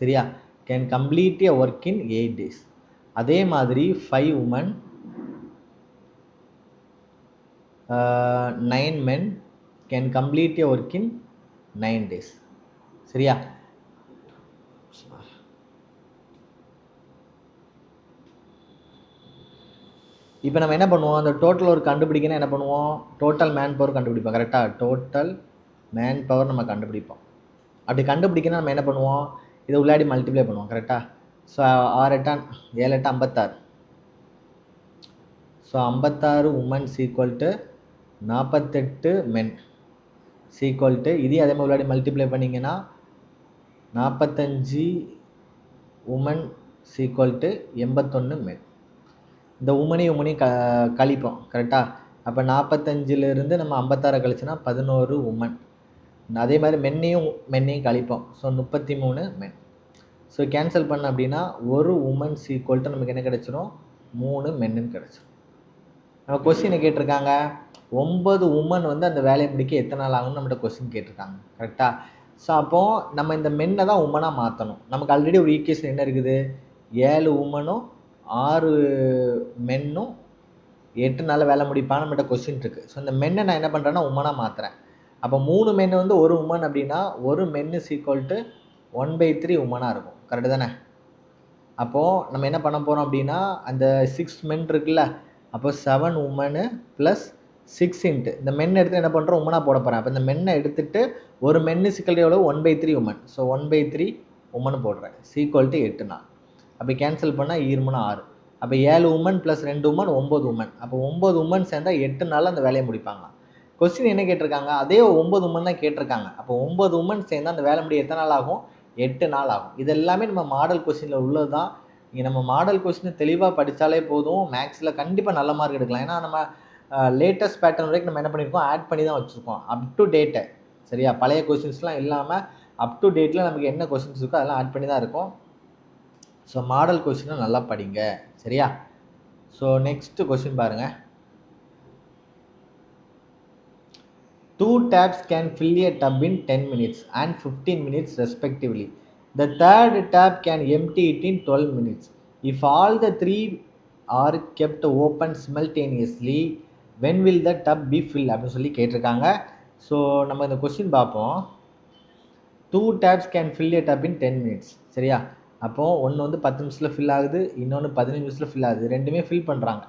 சரியா, can complete a work in 8 days. அதே மாதிரி 5 women 9 men can complete a work in 9 days. சரியா? இப்போ நம்ம என்ன பண்ணுவோம், அந்த டோட்டல் ஒர்க் கண்டுபிடிக்கணும், என்ன பண்ணுவோம், டோட்டல் மேன் பவர் கண்டுபிடிப்போம். கரெக்டாக டோட்டல் மேன் பவர் நம்ம கண்டுபிடிப்போம். அப்படி கண்டுபிடிக்கணும் நம்ம என்ன பண்ணுவோம், இதை உள்ளாடி மல்டிப்ளை பண்ணுவோம். கரெக்டாக? So 6 8 7 8 56. So 56 women's equal to 48 men equal to இதையும் அதே மாதிரி உள்ளாடி மல்டிப்ளை பண்ணிங்கன்னா 45 உமன் ஈக்குவல் டு 81 மென். இந்த உமனையும் கழிப்போம். கரெக்டாக? அப்போ 45லேருந்து நம்ம 56 கழிச்சுன்னா 11 உமன். அதே மாதிரி மென்னையும் கழிப்போம். ஸோ 33 மென். ஸோ கேன்சல் பண்ண அப்படின்னா ஒரு உமன்ஸ் ஈக்குவல் டு நமக்கு என்ன கிடச்சிரும், 3 மென்னுன்னு கிடச்சிரும். நம்ம கொஸ்டினை கேட்டிருக்காங்க 9 உமன் வந்து அந்த வேலையை முடிக்க எத்தனை நாள் ஆகும்னு நம்மகிட்ட கொஸ்டின் கேட்டிருக்காங்க. கரெக்டாக? ஸோ அப்போது நம்ம இந்த மென்னை தான் உமனாக மாற்றணும். நமக்கு ஆல்ரெடி ஒரு ஈக்குவேஷன் என்ன இருக்குது, 7 உமனும் 6 மென்னும் 8 நாளில் வேலை முடிப்பான்னு நம்மகிட்ட கொஸ்டின் இருக்குது. ஸோ இந்த மென்னை நான் என்ன பண்ணுறேன்னா உமனாக மாற்றுறேன். அப்போ 3 மென் வந்து ஒரு உமன் அப்படின்னா ஒரு மென்னு ஈக்குவல் டு 1/3 உமனாக இருக்கும். கரெக்டு தானே? அப்போது நம்ம என்ன பண்ண போகிறோம் அப்படின்னா அந்த 6 மென் இருக்குல்ல, அப்போ 7 உமனு ப்ளஸ் 6 இன்ட்டு இந்த மென் எடுத்து என்ன பண்ணுறோம், உமனாக போட போகிறேன். அப்போ இந்த மென்னை எடுத்துகிட்டு ஒரு மென்னு சிக்கல் எவ்வளோ, 1/3 உமன். ஸோ 1/3 உமன் போடுறேன் ஈக்குவல் டு 8 நாள். அப்போ கேன்சல் பண்ணால் 2 6. அப்போ 7 உமன் ப்ளஸ் 2 உமன் 9 உமன். அப்போ 9 உமன் சேர்ந்தால் 8 நாளில் அந்த வேலையை முடிப்பாங்க. கொஸ்டின் என்ன கேட்டிருக்காங்க, அதே 9 உமன் தான் கேட்டிருக்காங்க. அப்போ 9 உமன் சேர்ந்தால் அந்த வேலை முடிய எத்தனை நாள் ஆகும், 8 நாள் ஆகும். இது எல்லாமே நம்ம மாடல் கொஸ்டினில் உள்ளது தான். இங்கே நம்ம மாடல் கொஸ்டின் தெளிவாக படித்தாலே போதும், மேக்ஸில் கண்டிப்பாக நல்ல மார்க் எடுக்கலாம். ஏன்னா நம்ம லேட்டஸ்ட் பேட்டர்ன் வரைக்கும் நம்ம என்ன பண்ணியிருக்கோம், ஆட் பண்ணி தான் வச்சுருக்கோம், அப் டு டேட்டை. சரியா? பழைய கொஸ்டின்ஸ்லாம் இல்லாமல் அப் டு டேட்டில் நமக்கு என்ன கொஸ்டின்ஸ் இருக்கோ அதெல்லாம் ஆட் பண்ணி தான் இருக்கும். ஸோ மாடல் கொஸ்டினை நல்லா படிங்க. சரியா? ஸோ நெக்ஸ்ட் கொஸ்டின் பாருங்கள். 2 taps can fill a tub in 10 minutes and 15 minutes respectively. The third tap can empty it in 12 minutes. If all the 3 are kept open simultaneously, when will the tub be filled அப்படின்னு சொல்லி கேட்டிருக்காங்க. So நம்ம இந்த question பார்ப்போம். 2 taps can fill a tub in 10 minutes. சரியா? அப்போது ஒன்று வந்து 10 நிமிஷத்தில் ஃபில் ஆகுது, இன்னொன்று 15 நிமிஷத்தில் ஃபில் ஆகுது. ரெண்டுமே ஃபில் பண்ணுறாங்க.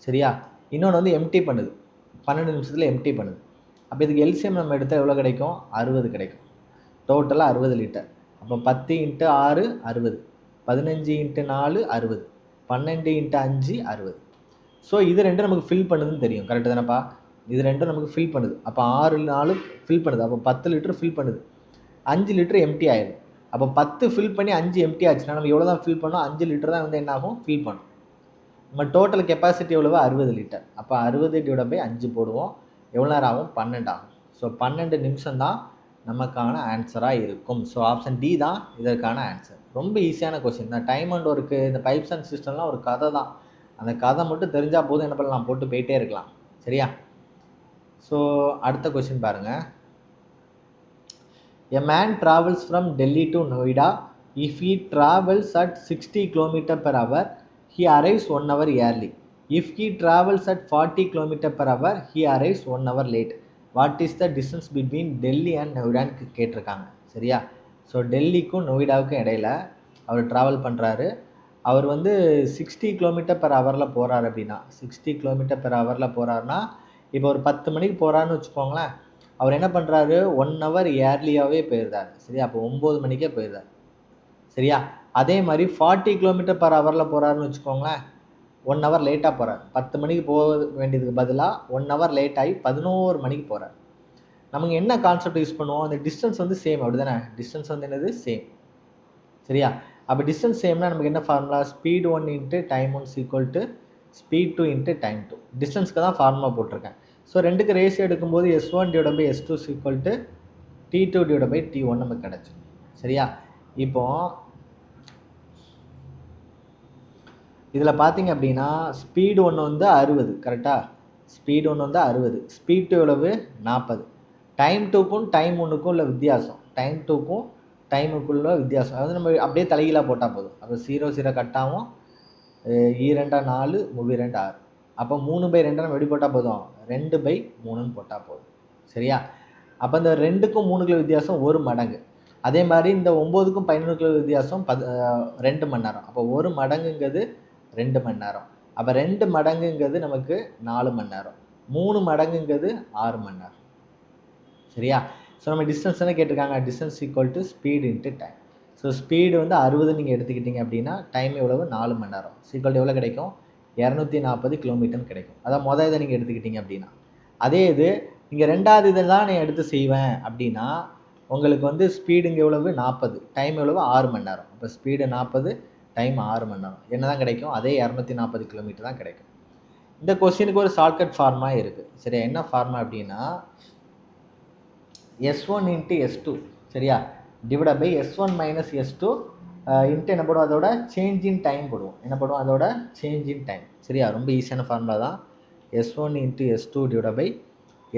சரியா? இன்னொன்று வந்து எம்டி பண்ணுது, 12 நிமிஷத்தில் எம்டி பண்ணுது. அப்போ இதுக்கு எல்சிஎம் நம்ம எடுத்தால் எவ்வளோ கிடைக்கும், 60 கிடைக்கும். டோட்டலாக 60 லிட்டர். அப்போ 10 × 6 60, 15 × 4 60, 12 × 5 60. ஸோ இது ரெண்டும் நமக்கு ஃபில் பண்ணுதுன்னு தெரியும். கரெக்டு தானேப்பா? இது ரெண்டும் நமக்கு ஃபில் பண்ணுது. அப்போ 6 4 ஃபில் பண்ணுது. அப்போ 10 லிட்டர் ஃபில் பண்ணுது, 5 லிட்டர் எம்டி ஆயிடும். அப்போ 10 ஃபில் பண்ணி 5 எம்டி ஆச்சுன்னா நம்ம எவ்வளோ தான் ஃபில் பண்ணோம், 5 லிட்டர் தான் வந்து என்ன ஆகும், ஃபில் பண்ணும். நம்ம டோட்டல் கெப்பாசிட்டி எவ்வளவு, 60 லிட்டர். அப்போ 60/5 போடுவோம். எவ்வளோ நேரம் ஆகும், 12 ஆகும். ஸோ 12 நிமிஷம் தான் நமக்கான ஆன்சராக இருக்கும். ஸோ ஆப்ஷன் டி தான் இதற்கான ஆன்சர். ரொம்ப ஈஸியான கொஸ்டின் தான். டைம் அண்ட் ஒர்க்கு, இந்த பைப்ஸ் அண்ட் சிஸ்டம்லாம் ஒரு கதை தான். அந்த கதை மட்டும் தெரிஞ்சால் போதும், என்ன பண்ணலாம், போட்டு போயிட்டே இருக்கலாம். சரியா? ஸோ அடுத்த கொஸ்டின் பாருங்கள். A man travels from Delhi to Noida. If he travels at 60 km/h, he arrives 1 hour early. If he travels at 40 km/h, he arrives 1 hour late. What is the distance between Delhi and Noida கேட்டிருக்காங்க. சரியா? So டெல்லிக்கும் நொய்டாவுக்கும் இடையில hour travel பண்ணுறாரு. அவர் வந்து 60 km/h போகிறார் அப்படின்னா, 60 km/h போகிறாருன்னா, இப்போ ஒரு 10 மணிக்கு போகிறான்னு வச்சுக்கோங்களேன். அவர் என்ன பண்ணுறாரு, 1 hour ஏர்லியாகவே போயிருந்தார். சரியா? அப்போ 9 மணிக்கே போயிருந்தார். சரியா? அதே மாதிரி 40 km/h போகிறாருன்னு வச்சுக்கோங்களேன், 1 hour லேட்டாக போகிறார். 10 மணிக்கு போக வேண்டியதுக்கு பதிலாக 1 hour லேட் ஆகி 11 மணிக்கு போகிறார். நமக்கு என்ன கான்செப்ட் யூஸ் பண்ணுவோம், அந்த டிஸ்டன்ஸ் வந்து சேம். அப்படி தானே? டிஸ்டன்ஸ் வந்து என்னது, சேம். சரியா? அப்போ டிஸ்டன்ஸ் சேம்னா நமக்கு என்ன formula, speed 1 into time 1 equal to speed 2 into time 2. டிஸ்டன்ஸ்க்கு தான் ஃபார்முலா போட்டிருக்கேன். ஸோ ரெண்டுக்கு ரேஷியோ எடுக்கும்போது S1 divide by S2 equal to T2 divide by T1 நமக்கு கிடச்சிடும். சரியா? இப்போ இதில் பார்த்தீங்க அப்படின்னா ஸ்பீடு 1 வந்து 60, கரெக்டாக? ஸ்பீடு 1 வந்து 60, ஸ்பீட் 2 எவ்வளவு 40. டைம் 2க்கும் டைம் 1க்கும் உள்ள வித்தியாசம், டைம் 2க்கும் டைமுக்குள்ள வித்தியாசம், அதாவது நம்ம அப்படியே தலைகீழாக போட்டால் போதும். அப்போ 0 0 கட்டாகும், 2 4 3 2 6. அப்போ 3/2 நம்ம எப்படி போட்டால் போதும், 2/3ன்னு போட்டால் போதும். சரியா? அப்போ இந்த 2க்கும் 3க்குள்ள வித்தியாசம் 1 மடங்கு. அதே மாதிரி இந்த 9க்கும் 11க்குள்ள வித்தியாசம் 2 மணி நேரம். அப்போ 1 மடங்குங்கிறது 2 மணி நேரம். அப்போ 2 மடங்குங்கிறது நமக்கு 4 மணி நேரம். 3 மடங்குங்கிறது 6 மணி நேரம். சரியா? ஸோ நம்ம டிஸ்டன்ஸ் என்ன கேட்டிருக்காங்க, distance equal to speed into time. So speed வந்து 60 நீங்கள் எடுத்துக்கிட்டீங்க அப்படின்னா டைம் எவ்வளவு 4 மணி நேரம். ஈக்குவல் டு எவ்வளோ கிடைக்கும், 240 கிலோமீட்டர்னு கிடைக்கும். அதான் மொதல் இதை நீங்கள் எடுத்துக்கிட்டீங்க அப்படின்னா. அதே இது நீங்கள் ரெண்டாவது இதெல்லாம் நான் எடுத்து செய்வேன் அப்படின்னா உங்களுக்கு வந்து ஸ்பீடுங்க எவ்வளவு 40, டைம் எவ்வளவு 6 மணி நேரம். அப்போ ஸ்பீடு 40, டைம் 6 மணி நேரம். என்ன தான் கிடைக்கும், அதே 240 கிலோமீட்டர் தான் கிடைக்கும். இந்த கொஸ்டினுக்கு ஒரு ஷார்ட்கட் ஃபார்மா இருக்குது. சரியா? என்ன ஃபார்மா அப்படின்னா S1 இன்ட்டு S2, சரியா, divide by S1 minus S2 into என்ன போடுவோம், அதோட சேஞ்ச் இன் டைம் போடுவோம். என்ன போடுவோம், அதோட சேஞ்ச் இன் டைம். சரியா? ரொம்ப ஈஸியான ஃபார்முலா தான். S1 into S2 divide by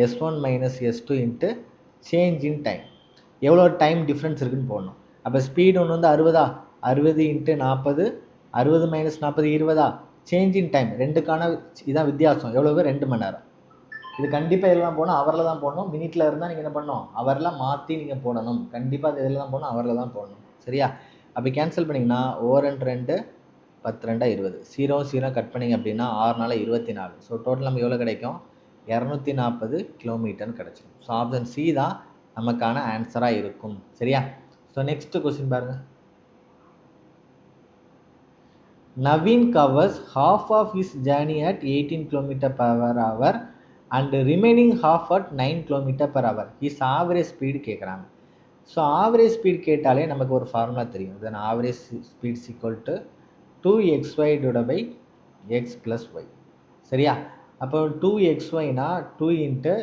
S1 minus S2 into change in time. எவ்வளோ டைம் டிஃப்ரென்ஸ் இருக்குன்னு போடணும். அப்போ ஸ்பீடு 1 வந்து 60, 60 into 40, 60 minus 40 20. Change in time ரெண்டுக்கான இதான் வித்தியாசம், எவ்வளவு 2 மணி நேரம். இது கண்டிப்பாக இதெல்லாம் போடணும், அவரில் தான் போடணும். மினிட்ல இருந்தால் நீங்கள் என்ன பண்ணணும், அவரில் மாற்றி நீங்கள் போடணும். கண்டிப்பாக அது இதில் தான் போடணும், அவரில் தான் போடணும். சரியா? அப்போ கேன்சல் பண்ணிங்கன்னா 1 2 10 2 20, 0 0 கட் பண்ணிங்க அப்படின்னா 6 4 24. ஸோ டோட்டல் நம்ம எவ்வளோ கிடைக்கும், 240 கிலோமீட்டர்னு கிடச்சிடும். ஸோ ஆப்ஷன் சி தான் நமக்கான ஆன்சராக இருக்கும். சரியா? ஸோ நெக்ஸ்ட் கொஸ்டின் பாருங்க. Naveen covers half of his journey at 18 km/h and remaining half at 9 km/h. His average speed கேட்குறாங்க. ஸோ ஆவரேஜ் ஸ்பீட் கேட்டாலே நமக்கு ஒரு ஃபார்முலா தெரியும். Then average speed equal to 2xy divide by x plus y. சரியா? அப்போ 2xyனா 2 into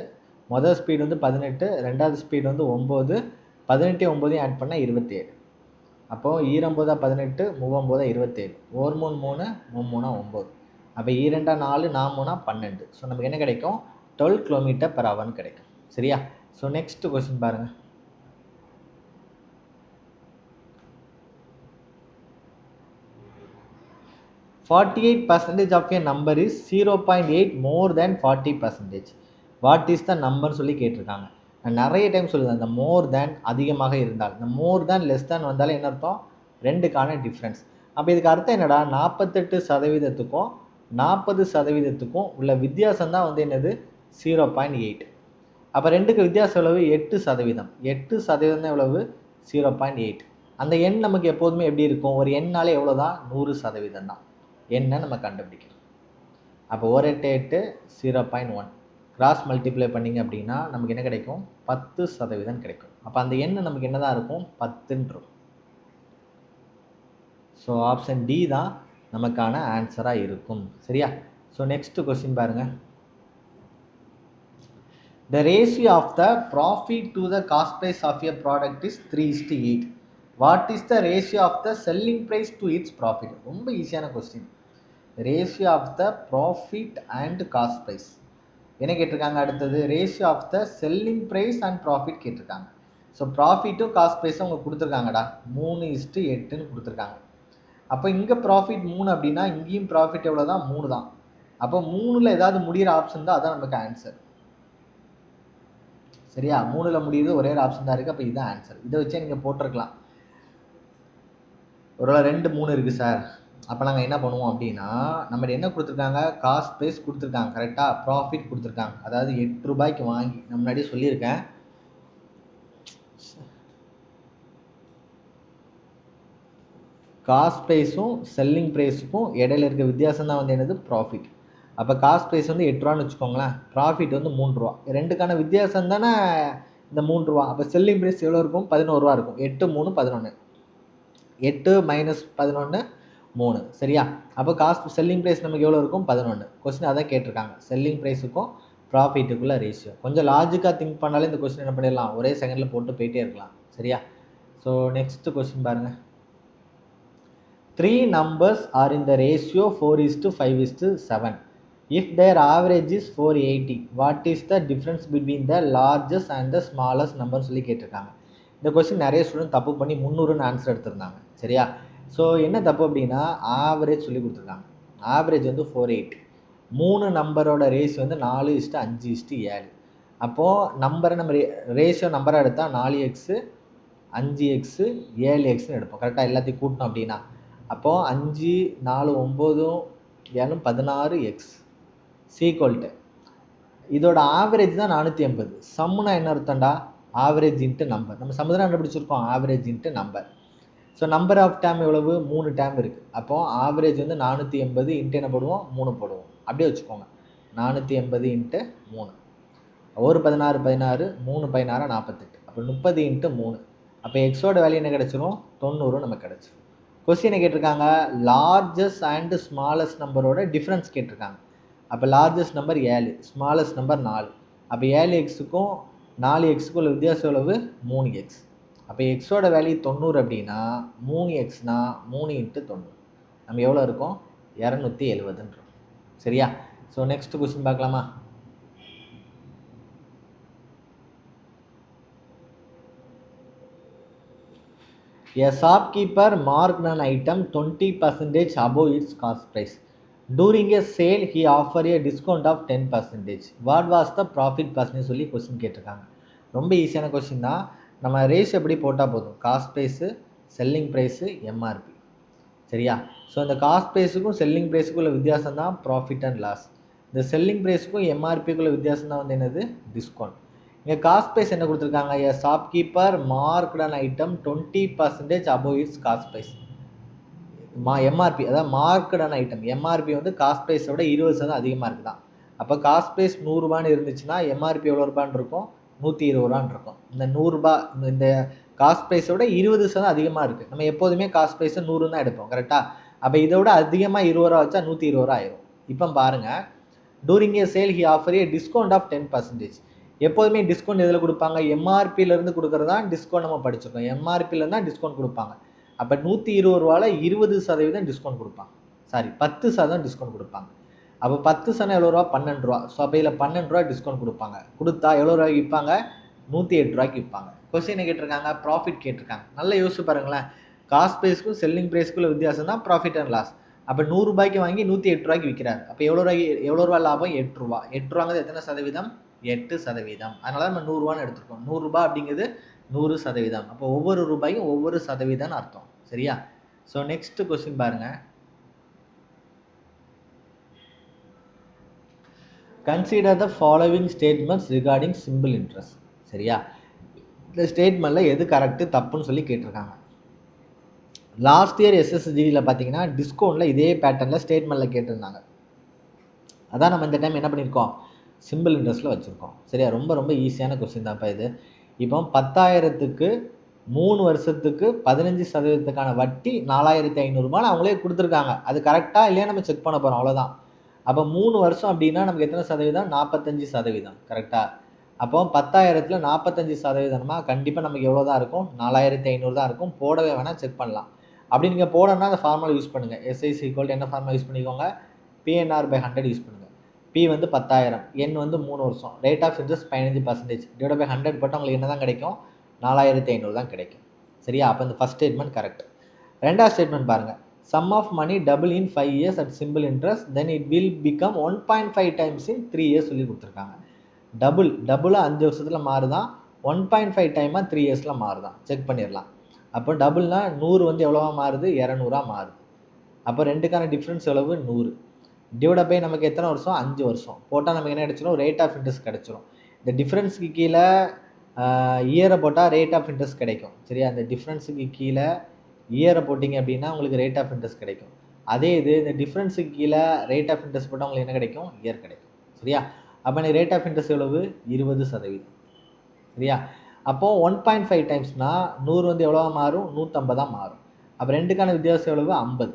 மொதல் speed வந்து 18, ரெண்டாவது ஸ்பீடு வந்து 9, 18 9 ஆட் பண்ணால் 27. அப்போது 29 18, 39 27, 1 3 3, 3 9. அப்போ 2 4, 4 12. ஸோ நமக்கு என்ன கிடைக்கும், 12 km/h கிடைக்கும். சரியா? ஸோ நெக்ஸ்ட் கொஸ்டின் பாருங்கள். "48% of a number is 0.8 more than 40%. What is the நம்பர்னு சொல்லி கேட்டிருக்காங்க. நான் நிறைய டைம் சொல்லுவேன், இந்த மோர் தேன் அதிகமாக இருந்தால், இந்த மோர் தேன் லெஸ் தேன் வந்தாலும் என்ன அர்த்தம், ரெண்டுக்கான டிஃப்ரென்ஸ். அப்போ இதுக்கு அர்த்தம் என்னடா, 48%க்கும் 40%க்கும் உள்ள வித்தியாசம் தான் வந்து என்னது 0.8. அப்போ ரெண்டுக்கு வித்தியாசம் எவ்வளவு 8%. 8% தான் எவ்வளவு 0.8. அந்த எண் நமக்கு எப்போதுமே எப்படி இருக்கும், ஒரு எண்ணாலே எவ்வளோ தான் 100% தான் எண்ணை நம்ம கண்டுபிடிக்கணும். அப்போ 1 8 8 0.1 கிராஸ் மல்டிப்ளை பண்ணிங்க அப்படின்னா நமக்கு என்ன கிடைக்கும், 10% கிடைக்கும். அப்போ அந்த எண்ணை நமக்கு என்ன தான் இருக்கும், 10ன்னு இருக்கும். ஸோ ஆப்ஷன் டி தான் நமக்கான ஆன்சராக இருக்கும். சரியா? ஸோ நெக்ஸ்ட் கொஸ்டின் பாருங்க. The ratio of the profit to the cost price of a product is 3:8. What is the ratio of the selling price to its profit? ரொம்ப ஈஸியான question. Ratio of the profit and cost price என்ன கேட்டிருக்காங்க, அடுத்தது ratio of the selling price and profit கேட்டிருக்காங்க. So ப்ராஃபிட்டும் cost ப்ரைஸும் அவங்க கொடுத்துருக்காங்கடா, 3:8ன்னு கொடுத்துருக்காங்க. அப்போ இங்கே ப்ராஃபிட் 3 அப்படின்னா இங்கேயும் ப்ராஃபிட் எவ்வளோ தான், 3 தான். அப்போ 3ல் ஏதாவது முடிகிற ஆப்ஷன் தான், அதான் நமக்கு ஆன்சர். சரியா? 3ல் முடியுது ஒரே ஒரு ஆப்ஷன் தான் இருக்குது. அப்போ இதுதான் ஆன்சர். இதை வச்சே நீங்கள் போட்டிருக்கலாம். ஒருவேளை 2 3 இருக்குது சார், அப்போ நாங்கள் என்ன பண்ணுவோம் அப்படின்னா, நம்ம என்ன கொடுத்துருக்காங்க, காஸ்ட் ப்ரைஸ் கொடுத்துருக்காங்க, கரெக்டாக ப்ராஃபிட் கொடுத்துருக்காங்க. அதாவது 8 ரூபாய்க்கு வாங்கி, நான் முன்னாடியே சொல்லியிருக்கேன், காஸ்ட் ப்ரைஸும் செல்லிங் ப்ரைஸுக்கும் இடையில இருக்க வித்தியாசம் தான் வந்து என்னது ப்ராஃபிட். அப்போ காஸ்ட் ப்ரைஸ் வந்து 8 ரூபான்னு வச்சுக்கோங்களேன், ப்ராஃபிட் வந்து 3 ரூபா. ரெண்டுக்கான வித்தியாசம் தானே இந்த 3 ரூபா. அப்போ செல்லிங் ப்ரைஸ் எவ்வளோ இருக்கும், 11 ரூபா இருக்கும். 8 3 11. 8 மைனஸ் 11 3 சரியா? அப்போ காஸ்ட் செல்லிங் ப்ரைஸ் நமக்கு எவ்வளோ இருக்கும் 11. கொஸ்டின் அதான் கேட்டிருக்காங்க, செல்லிங் ப்ரைஸுக்கும் ப்ராஃபிட்டுக்குள்ள ரேஷியோ. கொஞ்சம் லாஜிக்காக திங்க் பண்ணாலே இந்த கொஸ்டின் என்ன பண்ணிடலாம், ஒரே செகண்டில் போட்டு போயிட்டே இருக்கலாம் சரியா? ஸோ நெக்ஸ்ட் கொஸ்டின் பாருங்கள். 3 numbers are in the ratio 4:5:7. If their average is 480, what is the difference between the largest and the smallest number சொல்லி கேட்டிருக்காங்க. இந்த கொஸ்டின் நிறைய ஸ்டூடெண்ட் தப்பு பண்ணி 300ன்னு ஆன்சர் எடுத்திருந்தாங்க சரியா? ஸோ என்ன தப்பு அப்படின்னா ஆவரேஜ் சொல்லி கொடுத்துருக்காங்க. ஆவரேஜ் வந்து 480. 3 நம்பரோட ரேஷியோ வந்து 4:5:7. அப்போது நம்பரை நம்ம ரேஷியோ நம்பராக எடுத்தால் 4x 5x 7xன்னு எடுப்போம் கரெக்டாக, எல்லாத்தையும் கூட்டணும் அப்படின்னா. அப்போது 5 4 9 7 16x சீக்வல்ட்டு இதோட ஆவரேஜ் தான் 480. சம்முனா என்ன அர்த்தம்டா, ஆவரேஜ் இன்ட்டு நம்பர். நம்ம சம்மு தான் கண்டுபிடிச்சிருக்கோம், average into number. So number of term எவ்வளவு 3 டேம் இருக்குது. அப்போது ஆவரேஜ் வந்து 480 இன்ட்டு என்ன போடுவோம் 3 போடுவோம். அப்படியே வச்சுக்கோங்க, 480 இன்ட்டு 3 ஒரு 16 16 3 16 48. அப்போ 30 இன்ட்டு 3. அப்போ எக்ஸோட வேல்யூ என்ன கிடச்சிரும் 90 நமக்கு கிடச்சிரும். கொஸ்டினை கேட்டிருக்காங்க லார்ஜஸ்ட் அண்ட் ஸ்மாலஸ்ட் நம்பரோட டிஃப்ரென்ஸ் கேட்டிருக்காங்க. அப்போ லார்ஜஸ்ட் நம்பர் 7, ஸ்மாலஸ்ட் நம்பர் 4. அப்போ 7xக்கும் 4xக்கும் உள்ள வித்தியாசம் எவ்வளவு 3x. அப்போ எக்ஸோட வேல்யூ 90 அப்படின்னா 3xனா 3 இன்ட்டு 90 நம்ம எவ்வளோ இருக்கும் 270. சரியா? ஸோ நெக்ஸ்ட் கொஸ்டின் பார்க்கலாமா? A shopkeeper marked an item 20% above its cost price. During a sale, he offered a discount of 10%. What was the profit percentage சொல்லி கொஸ்டின் கேட்டிருக்காங்க. ரொம்ப ஈஸியான கொஸ்டின் தான். நம்ம ரேஸ் எப்படி போட்டால் போதும், cost price selling price MRP சரியா? ஸோ இந்த காஸ்ட் ப்ரைஸுக்கும் செல்லிங் ப்ரைஸுக்குள்ள வித்தியாசம் தான் ப்ராஃபிட் அண்ட் லாஸ். இந்த செல்லிங் ப்ரைஸுக்கும் எம்ஆர்பிக்குள்ள வித்தியாசம் தான் வந்து என்னது டிஸ்கவுண்ட். இங்கே காஸ்ட் ப்ரைஸ் என்ன கொடுத்துருக்காங்க, a shopkeeper marked an item 20% above its cost price. MRP அதாவது மார்க்ட் அன் ஐட்டம் எம்ஆர்பி வந்து காஸ்ட் ப்ரைஸை விட 20% அதிகமாக இருக்குதான். அப்போ காஸ்ட் ப்ரைஸ் 100 ரூபான்னு இருந்துச்சுன்னா எம்ஆர்பி எவ்வளோ ரூபான்னு இருக்கும் 120 ரூபான்னு இருக்கும். இந்த 100 ரூபா இந்த காஸ்ட் ப்ரைஸை விட 20% அதிகமாக இருக்குது. நம்ம எப்போதுமே காஸ்ட் ப்ரைஸை 100 தான் எடுப்போம் கரெக்டாக. அப்போ இதை விட அதிகமாக 20 ரூபா வச்சா 120 ரூபா ஆயிரும். இப்போ பாருங்கள், during a sale he offer a discount of 10%. எப்போதுமே டிஸ்கவுண்ட் எதில் கொடுப்பாங்க, எம்ஆர்பியிலேருந்து கொடுக்குறது தான் டிஸ்கவுண்ட். நம்ம படிச்சிருக்கோம் எம்ஆர்பியிலேருந்து தான் டிஸ்கவுண்ட் கொடுப்பாங்க. அப்போ 120 ரூபாவில் 20% டிஸ்கவுண்ட் கொடுப்பாங்க, சாரி 10% டிஸ்கவுண்ட் கொடுப்பாங்க. அப்போ 10% எவ்வளோ ரூபா 12 ரூபா. ஸோ அப்போ இதில் 12 ரூபா டிஸ்கவுண்ட் கொடுப்பாங்க. கொடுத்தா எவ்வளோ ரூபாய்க்கு விற்பாங்க 108 ரூபாய்க்கு விற்பாங்க. கொஸ்டினை கேட்டிருக்காங்க, ப்ராஃபிட் கேட்டிருக்காங்க. நல்லா யோசிச்சு பாருங்களேன், காஸ்ட் ப்ரைஸ்க்கும் செல்லிங் ப்ரைஸ்க்குள்ள வித்தியாசம் தான் ப்ராஃபிட் அண்ட் லாஸ். அப்போ 100 ரூபாய்க்கு வாங்கி 108 ரூபாய்க்கு விற்கிறாரு. அப்போ எவ்வளோ ரூபா லாபம் 8 ரூபா. 8 ரூபாங்கிறது எத்தனை சதவீதம் 8%. அதனால நம்ம 100 ரூபான்னு எடுத்துருக்கோம். 100 ரூபாய் அப்படிங்கிறது 100%. அப்போ ஒவ்வொரு ரூபாய்க்கும் ஒவ்வொரு சதவீதம்னு அர்த்தம் சரியா? ஸோ நெக்ஸ்ட் கொஸ்டின் பாருங்க. Consider the following statements regarding simple interest. சரியா? இந்த ஸ்டேட்மெண்ட்டில் எது கரெக்டு தப்புன்னு சொல்லி கேட்டிருக்காங்க. லாஸ்ட் இயர் எஸ்எஸ்ஜியில் பார்த்தீங்கன்னா டிஸ்கவுண்ட்டில் இதே பேட்டர்னில் ஸ்டேட்மெண்ட்டில் கேட்டிருந்தாங்க. அதான் நம்ம இந்த டைம் என்ன பண்ணியிருக்கோம், சிம்பிள் இன்ட்ரெஸ்ட்டில் வச்சுருக்கோம். சரியா? ரொம்ப ரொம்ப ஈஸியான கொஸ்டின் தான்ப்பா இது. இப்போ 10,000க்கு 3 வருஷத்துக்கு 15% வட்டி 4,500 ரூபான்னு அவங்களே கொடுத்துருக்காங்க. அது கரெக்டாக இல்லையா நம்ம செக் பண்ண போகிறோம், அவ்வளோதான். அப்போ 3 வருஷம் அப்படின்னா நமக்கு எத்தனை சதவீதம் 45%. கரெக்டாக? அப்போ 10,000ல் 45%னா கண்டிப்பாக நமக்கு எவ்வளோ தான் இருக்கும் 4,500 தான் இருக்கும். போடவே வேணால் செக் பண்ணலாம். அப்படி நீங்கள் போடணும்னா அந்த ஃபார்முலா யூஸ் பண்ணுங்கள். எஸ்ஐசி ஈக்குவல் என்ன ஃபார்முலா யூஸ் பண்ணிக்கோங்க, PNR/100 யூஸ் பண்ணுங்கள். P வந்து 10,000, N வந்து 3 வருஷம், rate of interest 15% divide by 100 போட்டால் உங்களுக்கு என்ன தான் கிடைக்கும் 4,500 தான் கிடைக்கும். சரியா? அப்போ இந்த ஃபஸ்ட் ஸ்டேட்மெண்ட் கரெக்ட். ரெண்டாவது ஸ்டேட்மெண்ட் பாருங்கள், sum of money double in 5 years at simple interest then it will become 1.5 times in 3 years சொல்லி கொடுத்துருக்காங்க. டபுளாக 5 வருஷத்தில் மாறுதான், 1.5 டைமாக 3 yearsல மாறுதான். செக் பண்ணிடலாம். அப்போ டபுள்னா 100 வந்து எவ்வளோவா மாறுது 200 மாறுது. அப்போ ரெண்டுக்கான டிஃப்ரென்ஸ் எவ்வளவு 100 டிவைட் பை நமக்கு எத்தனை வருஷம் 5 வருஷம் போட்டால் நமக்கு என்ன கிடச்சிரும் ரேட் ஆஃப் இன்ட்ரெஸ்ட் கிடச்சிரும். இந்த டிஃப்ரென்ஸுக்கு கீழே இயரை போட்டால் ரேட் ஆஃப் இன்ட்ரெஸ்ட் கிடைக்கும். சரியா? அந்த டிஃப்ரென்ஸுக்கு கீழே இயரை போட்டிங்க அப்படின்னா உங்களுக்கு ரேட் ஆஃப் இன்ட்ரெஸ்ட் கிடைக்கும். அதே இது இந்த டிஃப்ரென்ஸுக்கு கீழே ரேட் ஆஃப் இன்ட்ரெஸ்ட் போட்டால் உங்களுக்கு என்ன கிடைக்கும் இயர் கிடைக்கும். சரியா? அப்போ எனக்கு ரேட் ஆஃப் இன்ட்ரெஸ்ட் எவ்வளவு 20%. சரியா? அப்போது 1.5 டைம்ஸ்னால் 100 வந்து எவ்வளோவா மாறும் 150 மாறும். அப்போ ரெண்டுக்கான வித்தியாசம் எவ்வளவு 50.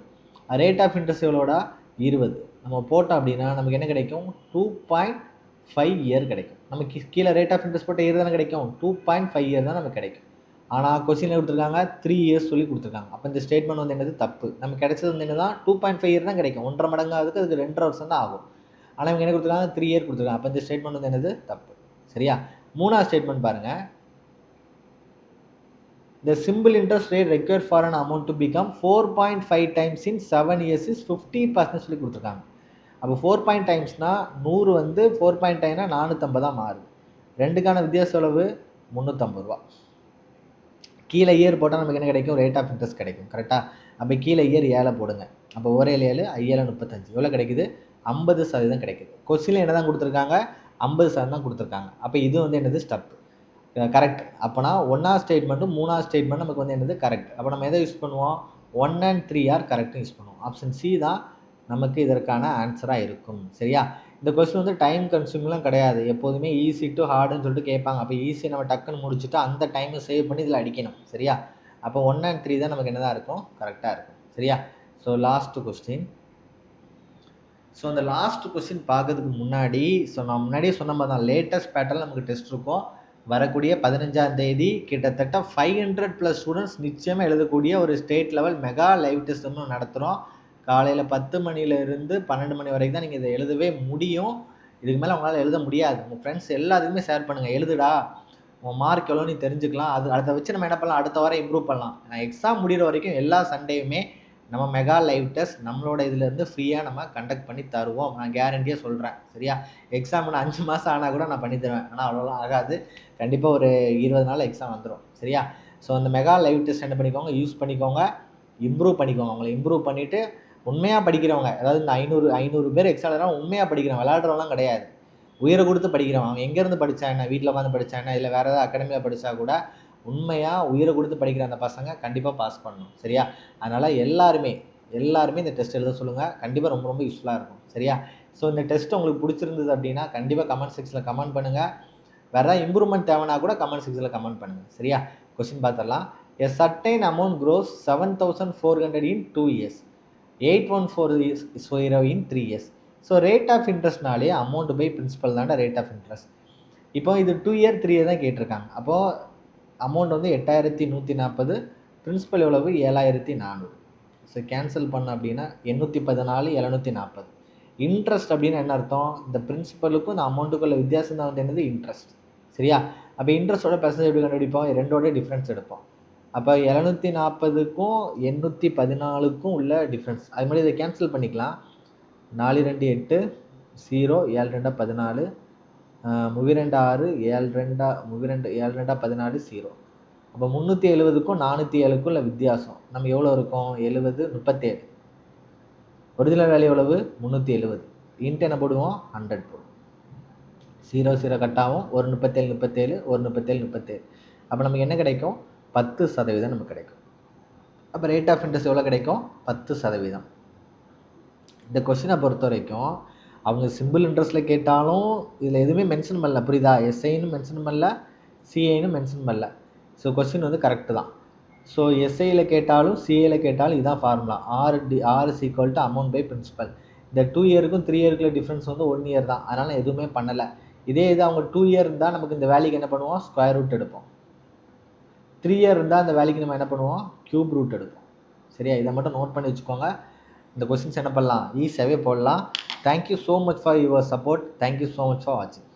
ரேட் ஆஃப் இன்ட்ரெஸ்ட் எவ்வளோடா 20. நம்ம போட்டோம் அப்படின்னா நமக்கு என்ன கிடைக்கும் 2.5 இயர் கிடைக்கும். நமக்கு கீழே ரேட் ஆஃப் இன்ட்ரெஸ்ட் போட்ட இயர் தானே கிடைக்கும் 2.5 இயர் தான் நமக்கு கிடைக்கும். ஆனால் கொஸ்டினில் கொடுத்துருக்காங்க 3 இயர்ஸ் சொல்லி கொடுத்துருக்காங்க. அப்போ இந்த ஸ்டேட்மெண்ட் வந்து என்னது தப்பு. நமக்கு கிடைச்சது வந்து என்ன தான் 2.5 இயர் தான் கிடைக்கும். 1.5 மடங்கு அதுக்கு 2.5 வருஷம் தான் ஆகும். ஆனால் இவங்க என்ன கொடுத்துருக்காங்க 3 இயர் கொடுத்துருக்காங்க. அப்போ இந்த ஸ்டேட்மெண்ட் வந்து என்னது தப்பு. சரியா? மூணாவது ஸ்டேட்மெண்ட் பாருங்க. The simple interest rate required for an amount to become 4.5 times in 7 years is 50% சொல்லி கொடுத்துருக்காங்க. அப்போ 4 டைம்ஸ்னா 100 வந்து 4.5னா 450 மாறுது. ரெண்டுக்கான வித்தியாச செலவு 350 ரூபா. கீழே இயர் போட்டால் நமக்கு என்ன கிடைக்கும் ரேட் ஆஃப் இன்ட்ரெஸ்ட் கிடைக்கும். கரெக்டாக? அப்போ கீழே இயர் 7 போடுங்க. அப்போ ஒரே 7 7 35 எவ்வளோ கிடைக்குது 50% கிடைக்குது. கொஸ்டினில் என்ன தான் கொடுத்துருக்காங்க 50% தான் கொடுத்துருக்காங்க. அப்போ இது வந்து என்னது ஸ்டெப் கரெக்ட். அப்போனா 1வது ஸ்டேட்மெண்ட்டும் 3வது ஸ்டேட்மெண்ட் நமக்கு வந்து என்னது கரெக்ட். அப்போ நம்ம எதை யூஸ் பண்ணுவோம் 1 and 3 ஆர் கரெக்டும் யூஸ் பண்ணுவோம். ஆப்ஷன் சி தான் நமக்கு இதற்கான ஆன்சராக இருக்கும். சரியா? இந்த கொஸ்டின் வந்து டைம் கன்சூமிங்லாம் கிடையாது. எப்போதுமே ஈஸி டு ஹார்டுன்னு சொல்லிட்டு கேட்பாங்க. அப்போ ஈஸி நம்ம டக்குன்னு முடிச்சுட்டு அந்த டைமை சேவ் பண்ணி இதில் அடிக்கணும். சரியா? அப்போ 1 and 3 தான் நமக்கு என்னதான் இருக்கும் கரெக்டாக இருக்கும். சரியா? So last question. ஸோ அந்த லாஸ்ட் கொஸ்டின் பார்க்கறதுக்கு முன்னாடி நான் முன்னாடியே சொன்ன மாதிரி தான் லேட்டஸ்ட் பேட்டர்னில் நமக்கு டெஸ்ட் இருக்கும். வரக்கூடிய 15ஆம் தேதி கிட்டத்தட்ட 500+ ஸ்டூடெண்ட்ஸ் நிச்சயமாக எழுதக்கூடிய ஒரு state level mega live test வந்து நடத்துகிறோம். காலையில் 10 மணிலேருந்து 12 மணி வரைக்கும் தான் நீங்கள் இதை எழுதவே முடியும். இதுக்கு மேலே உங்களால் எழுத முடியாது. உங்கள் ஃப்ரெண்ட்ஸ் எல்லாத்துக்குமே ஷேர் பண்ணுங்கள். எழுதுடா உங்கள் மார்க் எவ்வளோ நீ தெரிஞ்சுக்கலாம். அதை வச்சு நம்ம என்ன பண்ணலாம் அடுத்த வாரம் இம்ப்ரூவ் பண்ணலாம். நான் எக்ஸாம் முடிகிற வரைக்கும் எல்லா சண்டேயுமே நம்ம மெகா லைவ் டெஸ்ட் நம்மளோட இதுலேருந்து ஃப்ரீயாக நம்ம கண்டக்ட் பண்ணி தருவோம். நான் கேரண்டியாக சொல்கிறேன். சரியா? எக்ஸாம் 5 மாதம் ஆனால் கூட நான் பண்ணி தருவேன். ஆனால் அவ்வளோலாம் ஆகாது. கண்டிப்பாக ஒரு 20 நாள் எக்ஸாம் வந்துடும். சரியா? ஸோ அந்த மெகா லைவ் டெஸ்ட் என்ன பண்ணிக்கோங்க யூஸ் பண்ணிக்கோங்க. இம்ப்ரூவ் பண்ணிக்கோங்க. உங்களை இம்ப்ரூவ் பண்ணிவிட்டு உண்மையாக படிக்கிறவங்க அதாவது இந்த 500 பேர் எக்ஸாம் எழுதுறவங்க உண்மையாக படிக்கிறவங்க விளையாடுறவங்களாம் கிடையாது. உயிரை கொடுத்து படிக்கிறவங்க. அவங்க எங்கேருந்து படித்தா என்ன வீட்டில் உட்காந்து படித்தா என்ன இல்லை வேறு ஏதாவது அகாடமியில் படித்தா கூட உண்மையாக உயிரை கொடுத்து படிக்கிற அந்த பசங்க கண்டிப்பாக பாஸ் பண்ணணும். சரியா? அதனால் எல்லாருமே இந்த டெஸ்ட் எழுத சொல்லுங்கள். கண்டிப்பாக ரொம்ப ரொம்ப யூஸ்ஃபுல்லாக இருக்கும். சரியா? ஸோ இந்த டெஸ்ட் உங்களுக்கு பிடிச்சிருந்தது அப்படின்னா கண்டிப்பாக கமெண்ட் செக்ஷனில் கமெண்ட் பண்ணுங்கள். வேறு இம்ப்ரூவ்மெண்ட் தேவைன்னா கூட கமெண்ட் செக்ஷனில் கமெண்ட் பண்ணுங்கள். சரியா? கொஸ்டின் பார்த்துடலாம். A certain amount grows 7,400 in 2 years. 814 in 3 years. So rate of இன்ட்ரெஸ்ட்னாலே அமௌண்ட் பை பிரின்சிபல் தான்டா ரேட் ஆஃப் இன்ட்ரெஸ்ட். இப்போ இது 2 year 3 year தான் கேட்டிருக்காங்க. அப்போது அமௌண்ட் வந்து 8140, பிரின்சிபல் எவ்வளவு 7400. ஸோ கேன்சல் பண்ண அப்படின்னா 814 740. இன்ட்ரெஸ்ட் அப்படின்னு என்ன அர்த்தம் இந்த பிரின்சிபலுக்கும் இந்த அமௌண்ட்டுக்குள்ள வித்தியாசம் தான் வந்து என்னது இன்ட்ரெஸ்ட். சரியா? அப்போ இன்ட்ரெஸ்ட்டோட பெர்சன்டேஜ் எப்படி கண்டுபிடிப்போம் ரெண்டோட டிஃப்ரென்ஸ் எடுப்போம். அப்போ 740க்கும் 814க்கும் உள்ள டிஃப்ரென்ஸ் அது மாதிரி இதை கேன்சல் பண்ணிக்கலாம். 4 2 8 0 7 2 14 3 2 6 7 2 7 2 14 0. அப்போ 370க்கும் 407க்கும் உள்ள வித்தியாசம் நம்ம எவ்வளோ இருக்கும் 70 37. ஒரிஜினல் வேல்யூ எவ்வளவு 370. இன்ட்டு என்ன போடுவோம் 100 போடுவோம். 0 0 கட்டாகும். ஒரு 37 ஒரு 37. அப்போ நமக்கு என்ன கிடைக்கும் 10% நமக்கு கிடைக்கும். அப்போ ரேட் ஆஃப் இன்ட்ரெஸ்ட் எவ்வளோ கிடைக்கும் 10%. இந்த கொஸ்டினை பொறுத்த வரைக்கும் அவங்க சிம்பிள் இன்ட்ரெஸ்ட்டில் கேட்டாலும் இதில் எதுவுமே மென்ஷன் பண்ணல. புரியுதா? எஸ்ஐன்னு மென்ஷன் பண்ணல, சிஐன்னு மென்ஷன் பண்ணல. ஸோ கொஸ்டின் வந்து கரெக்டு தான். ஸோ எஸ்ஐயில் கேட்டாலும் சிஏயில் கேட்டாலும் இதுதான் formula. R is equal to amount by principal. இந்த 2 yearக்கும் 3 yearக்குள்ள டிஃப்ரென்ஸ் வந்து 1 year தான். அதனால் எதுவுமே பண்ணலை. இதே இது அவங்க 2 year இருந்தால் நமக்கு இந்த வேல்யூக்கு என்ன பண்ணுவோம் ஸ்கொயர் ரூட் எடுப்போம். 3 year இருந்தால் அந்த வேல்யூக்கு நம்ம என்ன பண்ணுவோம் கியூப் ரூட் எடுப்போம். சரியா? இதை மட்டும் நோட் பண்ணி வச்சுக்கோங்க. இந்த கொஸ்டின்ஸ் என்ன பண்ணலாம் ஈஸியாகவே போடலாம். Thank you so much for your support. Thank you so much for வாட்சிங்.